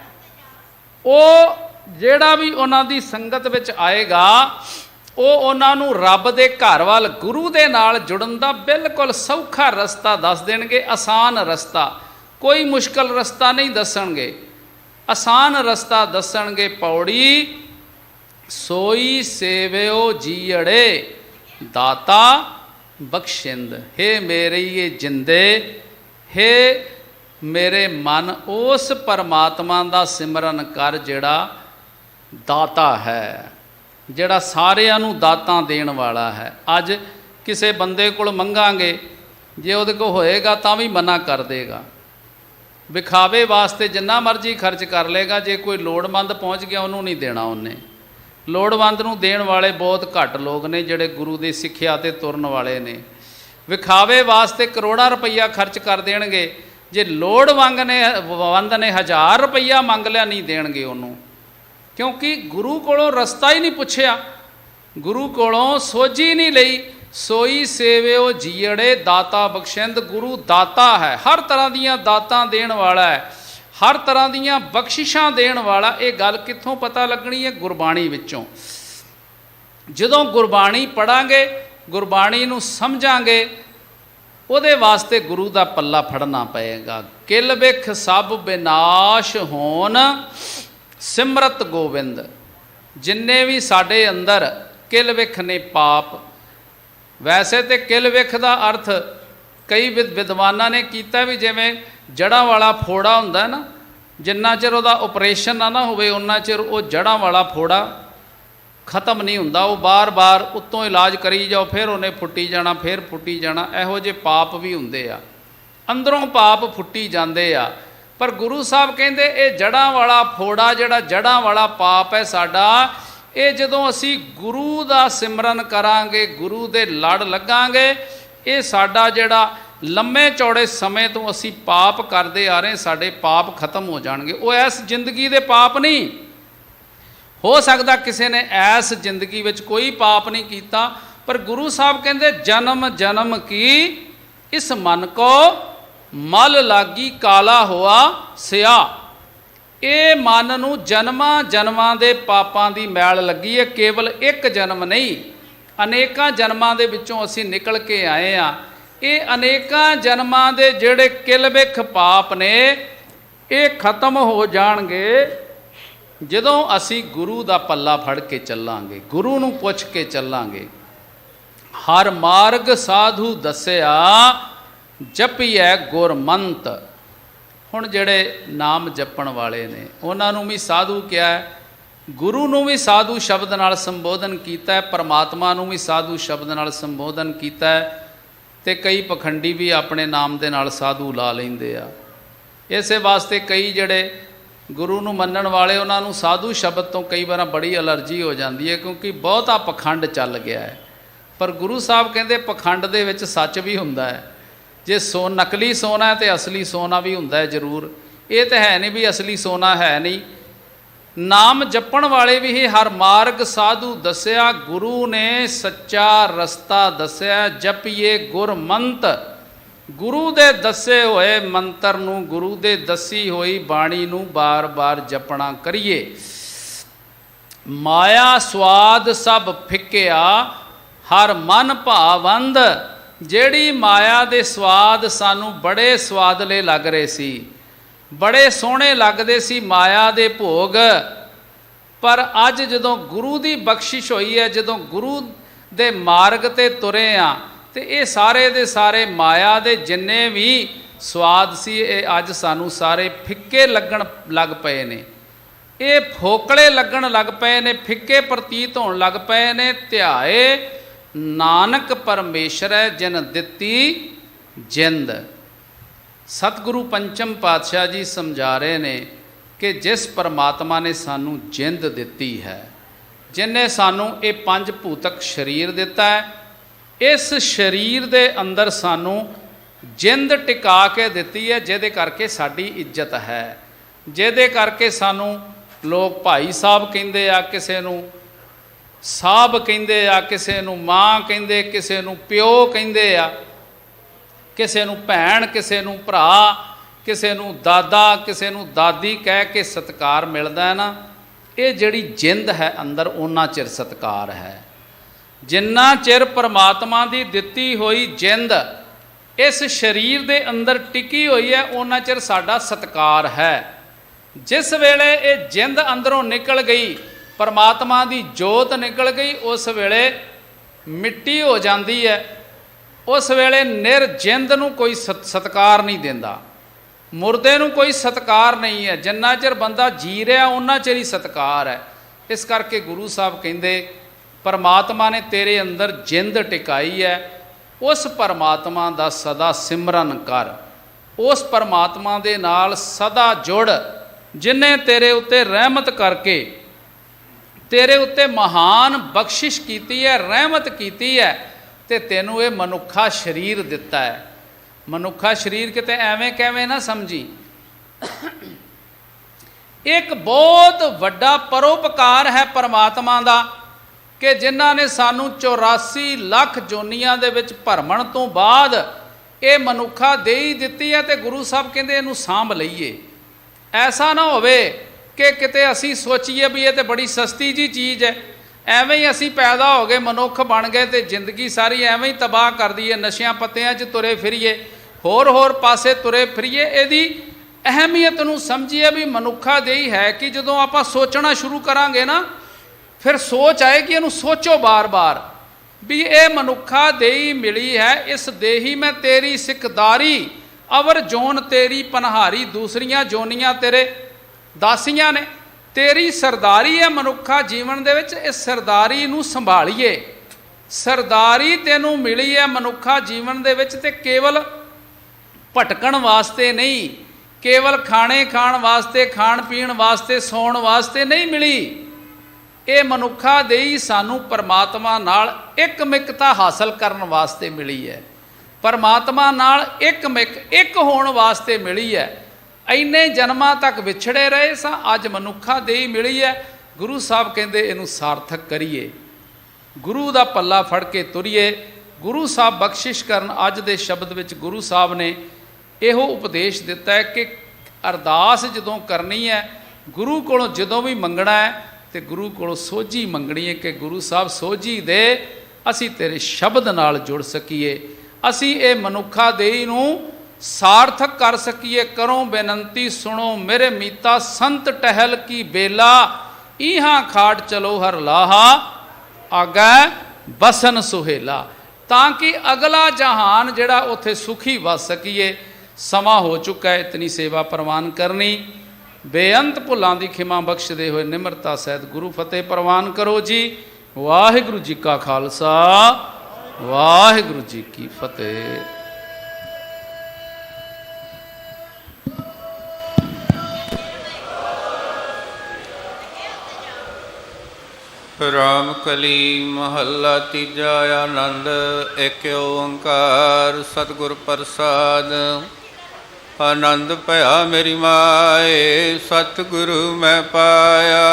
ਉਹ ਜਿਹੜਾ ਵੀ ਉਹਨਾਂ ਦੀ ਸੰਗਤ ਵਿੱਚ ਆਏਗਾ, ਉਹ ਉਹਨਾਂ ਨੂੰ ਰੱਬ ਦੇ ਘਰ ਵੱਲ, ਗੁਰੂ ਦੇ ਨਾਲ ਜੁੜਨ ਦਾ ਬਿਲਕੁਲ ਸੌਖਾ ਰਸਤਾ ਦੱਸ ਦੇਣਗੇ, ਆਸਾਨ ਰਸਤਾ। ਕੋਈ ਮੁਸ਼ਕਲ ਰਸਤਾ ਨਹੀਂ ਦੱਸਣਗੇ। ਆਸਾਨ ਰਸਤਾ ਦੱਸਣਗੇ ਪੌੜੀ, ਸੋਈ ਸੇਵਿਓ ਜੀਅੜੇ ਦਾਤਾ ਬਖਸ਼ਿੰਦ। ਹੇ ਮੇਰੀਏ ਜਿੰਦੇ, ਹੇ ਮੇਰੇ ਮਨ, ਉਸ ਪਰਮਾਤਮਾ ਦਾ ਸਿਮਰਨ ਕਰ ਜਿਹੜਾ ਦਾਤਾ ਹੈ, ਜਿਹੜਾ ਸਾਰਿਆਂ ਨੂੰ ਦਾਤਾਂ ਦੇਣ ਵਾਲਾ ਹੈ। ਅੱਜ ਕਿਸੇ ਬੰਦੇ ਕੋਲ ਮੰਗਾਂਗੇ, ਜੇ ਉਹਦੇ ਕੋਲ ਹੋਏਗਾ ਤਾਂ ਵੀ ਮਨਾ ਕਰ ਦੇਗਾ, ਵਿਖਾਵੇ ਵਾਸਤੇ ਜਿੰਨਾ ਮਰਜ਼ੀ ਖਰਚ ਕਰ ਲੇਗਾ। ਜੇ ਕੋਈ ਲੋੜਵੰਦ ਪਹੁੰਚ ਗਿਆ ਉਹਨੂੰ ਨਹੀਂ ਦੇਣਾ ਉਹਨੇ। ਲੋੜਵੰਦ ਨੂੰ ਦੇਣ ਵਾਲੇ ਬਹੁਤ ਘੱਟ ਲੋਕ ਨੇ ਜਿਹੜੇ ਗੁਰੂ ਦੀ ਸਿੱਖਿਆ 'ਤੇ ਤੁਰਨ ਵਾਲੇ ਨੇ। ਵਿਖਾਵੇ ਵਾਸਤੇ ਕਰੋੜਾਂ ਰੁਪਈਆ ਖਰਚ ਕਰ ਦੇਣਗੇ, ਜੇ ਲੋੜਵੰਦ ਨੇ 1000 ਰੁਪਈਆ ਮੰਗ ਲਿਆ ਨਹੀਂ ਦੇਣਗੇ ਉਹਨੂੰ, ਕਿਉਂਕਿ ਗੁਰੂ ਕੋਲੋਂ ਰਸਤਾ ਹੀ ਨਹੀਂ ਪੁੱਛਿਆ, ਗੁਰੂ ਕੋਲੋਂ ਸੋਝੀ ਨਹੀਂ ਲਈ। ਸੋਈ ਸੇਵਿਓ ਜੀਅੜੇ ਦਾਤਾ ਬਖਸ਼ਿੰਦ। ਗੁਰੂ ਦਾਤਾ ਹੈ, ਹਰ ਤਰ੍ਹਾਂ ਦੀਆਂ ਦਾਤਾਂ ਦੇਣ ਵਾਲਾ ਹੈ, ਹਰ ਤਰ੍ਹਾਂ ਦੀਆਂ ਬਖਸ਼ਿਸ਼ਾਂ ਦੇਣ ਵਾਲਾ। ਇਹ ਗੱਲ ਕਿੱਥੋਂ ਪਤਾ ਲੱਗਣੀ ਹੈ? ਗੁਰਬਾਣੀ ਵਿੱਚੋਂ। ਜਦੋਂ ਗੁਰਬਾਣੀ ਪੜ੍ਹਾਂਗੇ, ਗੁਰਬਾਣੀ ਨੂੰ ਸਮਝਾਂਗੇ, ਉਹਦੇ ਵਾਸਤੇ ਗੁਰੂ ਦਾ ਪੱਲਾ ਫੜਨਾ ਪਏਗਾ। ਕਿਲ ਬਿਖ ਸਭ ਵਿਨਾਸ਼ ਹੋਣ ਸਿਮਰਤ ਗੋਬਿੰਦ। ਜਿੰਨੇ ਵੀ ਸਾਡੇ ਅੰਦਰ ਕਿਲ ਬਿਖ ਨੇ ਪਾਪ, ਵੈਸੇ ਤੇ ਕਿਲ ਬਿਖ ਦਾ ਅਰਥ ਕਈ ਵਿਦਵਾਨਾਂ ਨੇ ਕੀਤਾ ਵੀ ਜਿਵੇਂ ਜੜ੍ਹਾਂ ਵਾਲਾ ਫੋੜਾ ਹੁੰਦਾ ਨਾ, ਜਿੰਨਾ ਚਿਰ ਉਹਦਾ ਆਪਰੇਸ਼ਨ ਨਾ ਹੋਵੇ ਉਹਨਾਂ ਚਿਰ ਉਹ ਜੜ੍ਹਾਂ ਵਾਲਾ ਫੋੜਾ ਖਤਮ ਨਹੀਂ ਹੁੰਦਾ। ਉਹ ਬਾਰ-ਬਾਰ ਉੱਤੋਂ ਇਲਾਜ ਕਰੀ ਜਾਓ, ਫਿਰ ਉਹਨੇ ਫੁੱਟੀ ਜਾਣਾ, ਫਿਰ ਫੁੱਟੀ ਜਾਣਾ। ਇਹੋ ਜਿਹੇ ਪਾਪ ਵੀ ਹੁੰਦੇ ਆ, ਅੰਦਰੋਂ ਪਾਪ ਫੁੱਟੀ ਜਾਂਦੇ ਆ। ਪਰ ਗੁਰੂ ਸਾਹਿਬ ਕਹਿੰਦੇ ਇਹ ਜੜ੍ਹਾਂ ਵਾਲਾ ਫੋੜਾ, ਜਿਹੜਾ ਜੜ੍ਹਾਂ ਵਾਲਾ ਪਾਪ ਹੈ ਸਾਡਾ, ਇਹ ਜਦੋਂ ਅਸੀਂ ਗੁਰੂ ਦਾ ਸਿਮਰਨ ਕਰਾਂਗੇ, ਗੁਰੂ ਦੇ ਲੜ ਲੱਗਾਂਗੇ, ਇਹ ਸਾਡਾ ਜਿਹੜਾ ਲੰਮੇ ਚੌੜੇ ਸਮੇਂ ਤੋਂ ਅਸੀਂ ਪਾਪ ਕਰਦੇ ਆ ਰਹੇ, ਸਾਡੇ ਪਾਪ ਖਤਮ ਹੋ ਜਾਣਗੇ। ਉਹ ਇਸ ਜ਼ਿੰਦਗੀ ਦੇ ਪਾਪ ਨਹੀਂ। ਹੋ ਸਕਦਾ ਕਿਸੇ ਨੇ ਐਸ ਜ਼ਿੰਦਗੀ ਵਿੱਚ ਕੋਈ ਪਾਪ ਨਹੀਂ ਕੀਤਾ, ਪਰ ਗੁਰੂ ਸਾਹਿਬ ਕਹਿੰਦੇ ਜਨਮ ਜਨਮ ਕੀ ਇਸ ਮਨ ਕੋ ਮਲ ਲਾਗੀ ਕਾਲਾ ਹੋਆ ਸਿਆ। ਇਹ ਮਨ ਨੂੰ ਜਨਮਾਂ ਜਨਮਾਂ ਦੇ ਪਾਪਾਂ ਦੀ ਮੈਲ ਲੱਗੀ ਹੈ। ਕੇਵਲ ਇੱਕ ਜਨਮ ਨਹੀਂ, ਅਨੇਕਾਂ ਜਨਮਾਂ ਦੇ ਵਿੱਚੋਂ ਅਸੀਂ ਨਿਕਲ ਕੇ ਆਏ ਹਾਂ। ਇਹ ਅਨੇਕਾਂ ਜਨਮਾਂ ਦੇ ਜਿਹੜੇ ਕਿਲਬਿਖ ਪਾਪ ਨੇ ਇਹ ਖਤਮ ਹੋ ਜਾਣਗੇ ਜਦੋਂ ਅਸੀਂ ਗੁਰੂ ਦਾ ਪੱਲਾ ਫੜ ਕੇ ਚੱਲਾਂਗੇ, ਗੁਰੂ ਨੂੰ ਪੁੱਛ ਕੇ ਚੱਲਾਂਗੇ। ਹਰ ਮਾਰਗ ਸਾਧੂ ਦੱਸਿਆ ਜਪੀਐ ਗੁਰਮੰਤ। ਹੁਣ ਜਿਹੜੇ ਨਾਮ ਜਪਣ ਵਾਲੇ ਨੇ ਉਹਨਾਂ ਨੂੰ ਵੀ ਸਾਧੂ ਕਿਹਾ, ਗੁਰੂ ਨੂੰ ਵੀ ਸਾਧੂ ਸ਼ਬਦ ਨਾਲ ਸੰਬੋਧਨ ਕੀਤਾ, ਪਰਮਾਤਮਾ ਨੂੰ ਵੀ ਸਾਧੂ ਸ਼ਬਦ ਨਾਲ ਸੰਬੋਧਨ ਕੀਤਾ। ਤੇ ਕਈ ਪਖੰਡੀ ਵੀ ਆਪਣੇ ਨਾਮ ਦੇ ਨਾਲ ਸਾਧੂ ਲਾ ਲੈਂਦੇ ਆ। ਇਸੇ ਵਾਸਤੇ ਕਈ ਜਿਹੜੇ ਗੁਰੂ ਨੂੰ ਮੰਨਣ ਵਾਲੇ ਉਹਨਾਂ ਨੂੰ ਸਾਧੂ ਸ਼ਬਦ ਤੋਂ ਕਈ ਵਾਰ ਬੜੀ ਅਲਰਜੀ ਹੋ ਜਾਂਦੀ ਹੈ, ਕਿਉਂਕਿ ਬਹੁਤਾ ਪਖੰਡ ਚੱਲ ਗਿਆ ਹੈ। ਪਰ ਗੁਰੂ ਸਾਹਿਬ ਕਹਿੰਦੇ ਪਖੰਡ ਦੇ ਵਿੱਚ ਸੱਚ ਵੀ ਹੁੰਦਾ ਹੈ। ਜੇ ਨਕਲੀ ਸੋਨਾ ਹੈ ਤੇ ਅਸਲੀ ਸੋਨਾ ਵੀ ਹੁੰਦਾ ਹੈ ਜ਼ਰੂਰ। ਇਹ ਤਾਂ ਹੈ ਨਹੀਂ ਵੀ ਅਸਲੀ ਸੋਨਾ ਹੈ ਨਹੀਂ। ਨਾਮ ਜਪਣ ਵਾਲੇ ਵੀ ਹੀ ਹਰ ਮਾਰਗ ਸਾਧੂ ਦੱਸਿਆ, ਗੁਰੂ ਨੇ ਸੱਚਾ ਰਸਤਾ ਦੱਸਿਆ। ਜਪੀਏ ਗੁਰਮੰਤ, ਗੁਰੂ ਦੇ ਦੱਸੇ ਹੋਏ ਮੰਤਰ ਨੂੰ, ਗੁਰੂ ਦੇ ਦੱਸੀ ਹੋਈ ਬਾਣੀ ਨੂੰ ਬਾਰ-ਬਾਰ ਜਪਣਾ ਕਰੀਏ। ਮਾਇਆ ਸਵਾਦ ਸਭ ਫਿੱਕਿਆ ਹਰ ਮਨ ਭਾਵੰਦ। ਜਿਹੜੀ ਮਾਇਆ ਦੇ ਸਵਾਦ ਸਾਨੂੰ ਬੜੇ ਸਵਾਦਲੇ ਲੱਗ ਰਹੇ ਸੀ, ਬੜੇ ਸੋਹਣੇ ਲੱਗਦੇ ਸੀ ਮਾਇਆ ਦੇ ਭੋਗ, ਪਰ ਅੱਜ ਜਦੋਂ ਗੁਰੂ ਦੀ ਬਖਸ਼ਿਸ਼ ਹੋਈ ਹੈ, ਜਦੋਂ ਗੁਰੂ ਦੇ ਮਾਰਗ ਤੇ ਤੁਰੇ ਆ, ਤੇ ਇਹ ਸਾਰੇ ਦੇ ਸਾਰੇ ਮਾਇਆ ਦੇ ਜਿੰਨੇ ਵੀ ਸਵਾਦ ਸੀ ਇਹ ਅੱਜ ਸਾਨੂੰ ਸਾਰੇ ਫਿੱਕੇ ਲੱਗਣ ਲੱਗ ਪਏ ਨੇ। ਇਹ ਫੋਕਲੇ ਲੱਗਣ ਲੱਗ ਪਏ ਨੇ, ਫਿੱਕੇ ਪ੍ਰਤੀਤ ਹੋਣ ਲੱਗ ਪਏ ਨੇ। ਧਿਆਏ ਨਾਨਕ ਪਰਮੇਸ਼ਰੈ ਜਿਨ ਦਿੱਤੀ ਜਿੰਦ। ਸਤਿਗੁਰੂ ਪੰਚਮ ਪਾਤਸ਼ਾਹ ਜੀ ਸਮਝਾ ਰਹੇ ਨੇ ਕਿ ਜਿਸ ਪਰਮਾਤਮਾ ਨੇ ਸਾਨੂੰ ਜਿੰਦ ਦਿੱਤੀ ਹੈ, ਜਿਨ੍ਹੇ ਸਾਨੂੰ ਇਹ ਪੰਜ ਭੂਤਕ ਸਰੀਰ ਦਿੱਤਾ ਹੈ, ਇਸ ਸਰੀਰ ਦੇ ਅੰਦਰ ਸਾਨੂੰ ਜਿੰਦ ਟਿਕਾ ਕੇ ਦਿੱਤੀ ਹੈ, ਜਿਹਦੇ ਕਰਕੇ ਸਾਡੀ ਇੱਜ਼ਤ ਹੈ, ਜਿਹਦੇ ਕਰਕੇ ਸਾਨੂੰ ਲੋਕ ਭਾਈ ਸਾਹਿਬ ਕਹਿੰਦੇ ਆ, ਕਿਸੇ ਨੂੰ ਸਾਹਿਬ ਕਹਿੰਦੇ ਆ, ਕਿਸੇ ਨੂੰ ਮਾਂ ਕਹਿੰਦੇ, ਕਿਸੇ ਨੂੰ ਪਿਓ ਕਹਿੰਦੇ ਆ, ਕਿਸੇ ਨੂੰ ਭੈਣ, ਕਿਸੇ ਨੂੰ ਭਰਾ, ਕਿਸੇ ਨੂੰ ਦਾਦਾ, ਕਿਸੇ ਨੂੰ ਦਾਦੀ ਕਹਿ ਕੇ ਸਤਿਕਾਰ ਮਿਲਦਾ ਹੈ ਨਾ। ਇਹ ਜਿਹੜੀ ਜਿੰਦ ਹੈ ਅੰਦਰ, ਉਹਨਾਂ ਚਿਰ ਸਤਿਕਾਰ ਹੈ। ਜਿੰਨਾ ਚਿਰ ਪਰਮਾਤਮਾ ਦੀ ਦਿੱਤੀ ਹੋਈ ਜਿੰਦ ਇਸ ਸਰੀਰ ਦੇ ਅੰਦਰ ਟਿਕੀ ਹੋਈ ਹੈ, ਉਹਨਾਂ ਚਿਰ ਸਾਡਾ ਸਤਿਕਾਰ ਹੈ। जिस वेले ये जिंद अंदरों निकल गई, परमात्मा की जोत निकल गई, उस वेले मिट्टी हो जाती है। उस वेले निर्जिंद नूं कोई सत्कार नहीं देंदा, मुर्दे नूं कोई सत्कार नहीं है। जिन्ना चिर बंदा जी रहा उन्ना चिर ही सत्कार है। इस करके गुरु साहब कहते परमात्मा ने तेरे अंदर जिंद टिकाई है, उस परमात्मा का सदा सिमरन कर, उस परमात्मा दे नाल सदा जुड़, जिन्हें तेरे उत्ते रहमत करके तेरे उत्ते महान बख्शिश कीती है, रहमत कीती है, ते तेनू ये मनुखा शरीर दिता है। मनुखा शरीर किते एवें कैवें ना समझी, एक बहुत वड्डा परोपकार है परमात्मा का कि जिन्हां ने सानू 84 लाख जोनियां दे विच भरमण तो बाद ये मनुखा दे ही दिती है। तो गुरु साहब कहते इनू सांभ लईए। ऐसा ना होवे कि किते असी सोचीए भी ये तो बड़ी सस्ती जी चीज़ है, एवें ही असी पैदा हो गए मनुख बन गए तो जिंदगी सारी एवें ही तबाह कर दीए, नशियां पत्तियां च तुरे फिरीए, होर पासे तुरे फिरीए। यदी अहमियत नूं समझिए भी मनुखा दे ही है कि जदों आपां सोचना शुरू करांगे ना, फिर सोच आएगी, इनू सोचो बार बार भी ये मनुखा देही मिली है, इस देही में तेरी सिकदारी, अवर जोन तेरी पनहारी, दूसरियां जोनियां तेरे दासियां ने, तेरी सरदारी है मनुखा जीवन दे विच। इस सरदारी नूं संभालीए। सरदारी तेनू मिली है मनुखा जीवन दे विच, ते केवल भटकण वास्ते नहीं, केवल खाने खाण वास्ते, खाण पीण वास्ते, सौण वास्ते नहीं मिली। ये मनुखा दे ही सानू परमात्मा नाल एकमिकता हासिल करन वास्ते मिली है, परमात्मा नाल एक होण वास्ते मिली है। इन्ने जन्मां तक विछड़े रहे सां, अज मनुखा दे ही मिली है। गुरु साहब कहते इनू सार्थक करिए, गुरु का पल्ला फड़ के तुरीए। गुरु साहब बख्शिश करन। अज दे शब्द विच गुरु साहब ने इहो उपदेश दिता है कि अरदास जदों करनी है, गुरु कोलों जदों भी मंगना है तो गुरु कोलों सोझी मंगनी है कि गुरु साहब सोझी दे, असी तेरे शब्द नाल जुड़ सकीए, असी ये मनुखा देही नूं सार्थक कर सकीए। करो बेनंती सुनो मेरे मीता, संत टहल की बेला, इहां खाट चलो हर लाहा, आगे बसन सुहेला, ताकि अगला जहान जिहड़ा उत्थे सुखी वस सकीए। समा हो चुका है इतनी सेवा प्रवान करनी। बेअंत भुलां दी खिमा बख्शदे होए निमरता सहित गुरु फतेह प्रवान करो जी। वाहिगुरु जी का खालसा, वाहिगुरु जी की फतेह। राम कली महला तीजा। आनंद एक ओंकार सतगुर प्रसाद। आनंद भया मेरी माए, सतगुरु मैं पाया।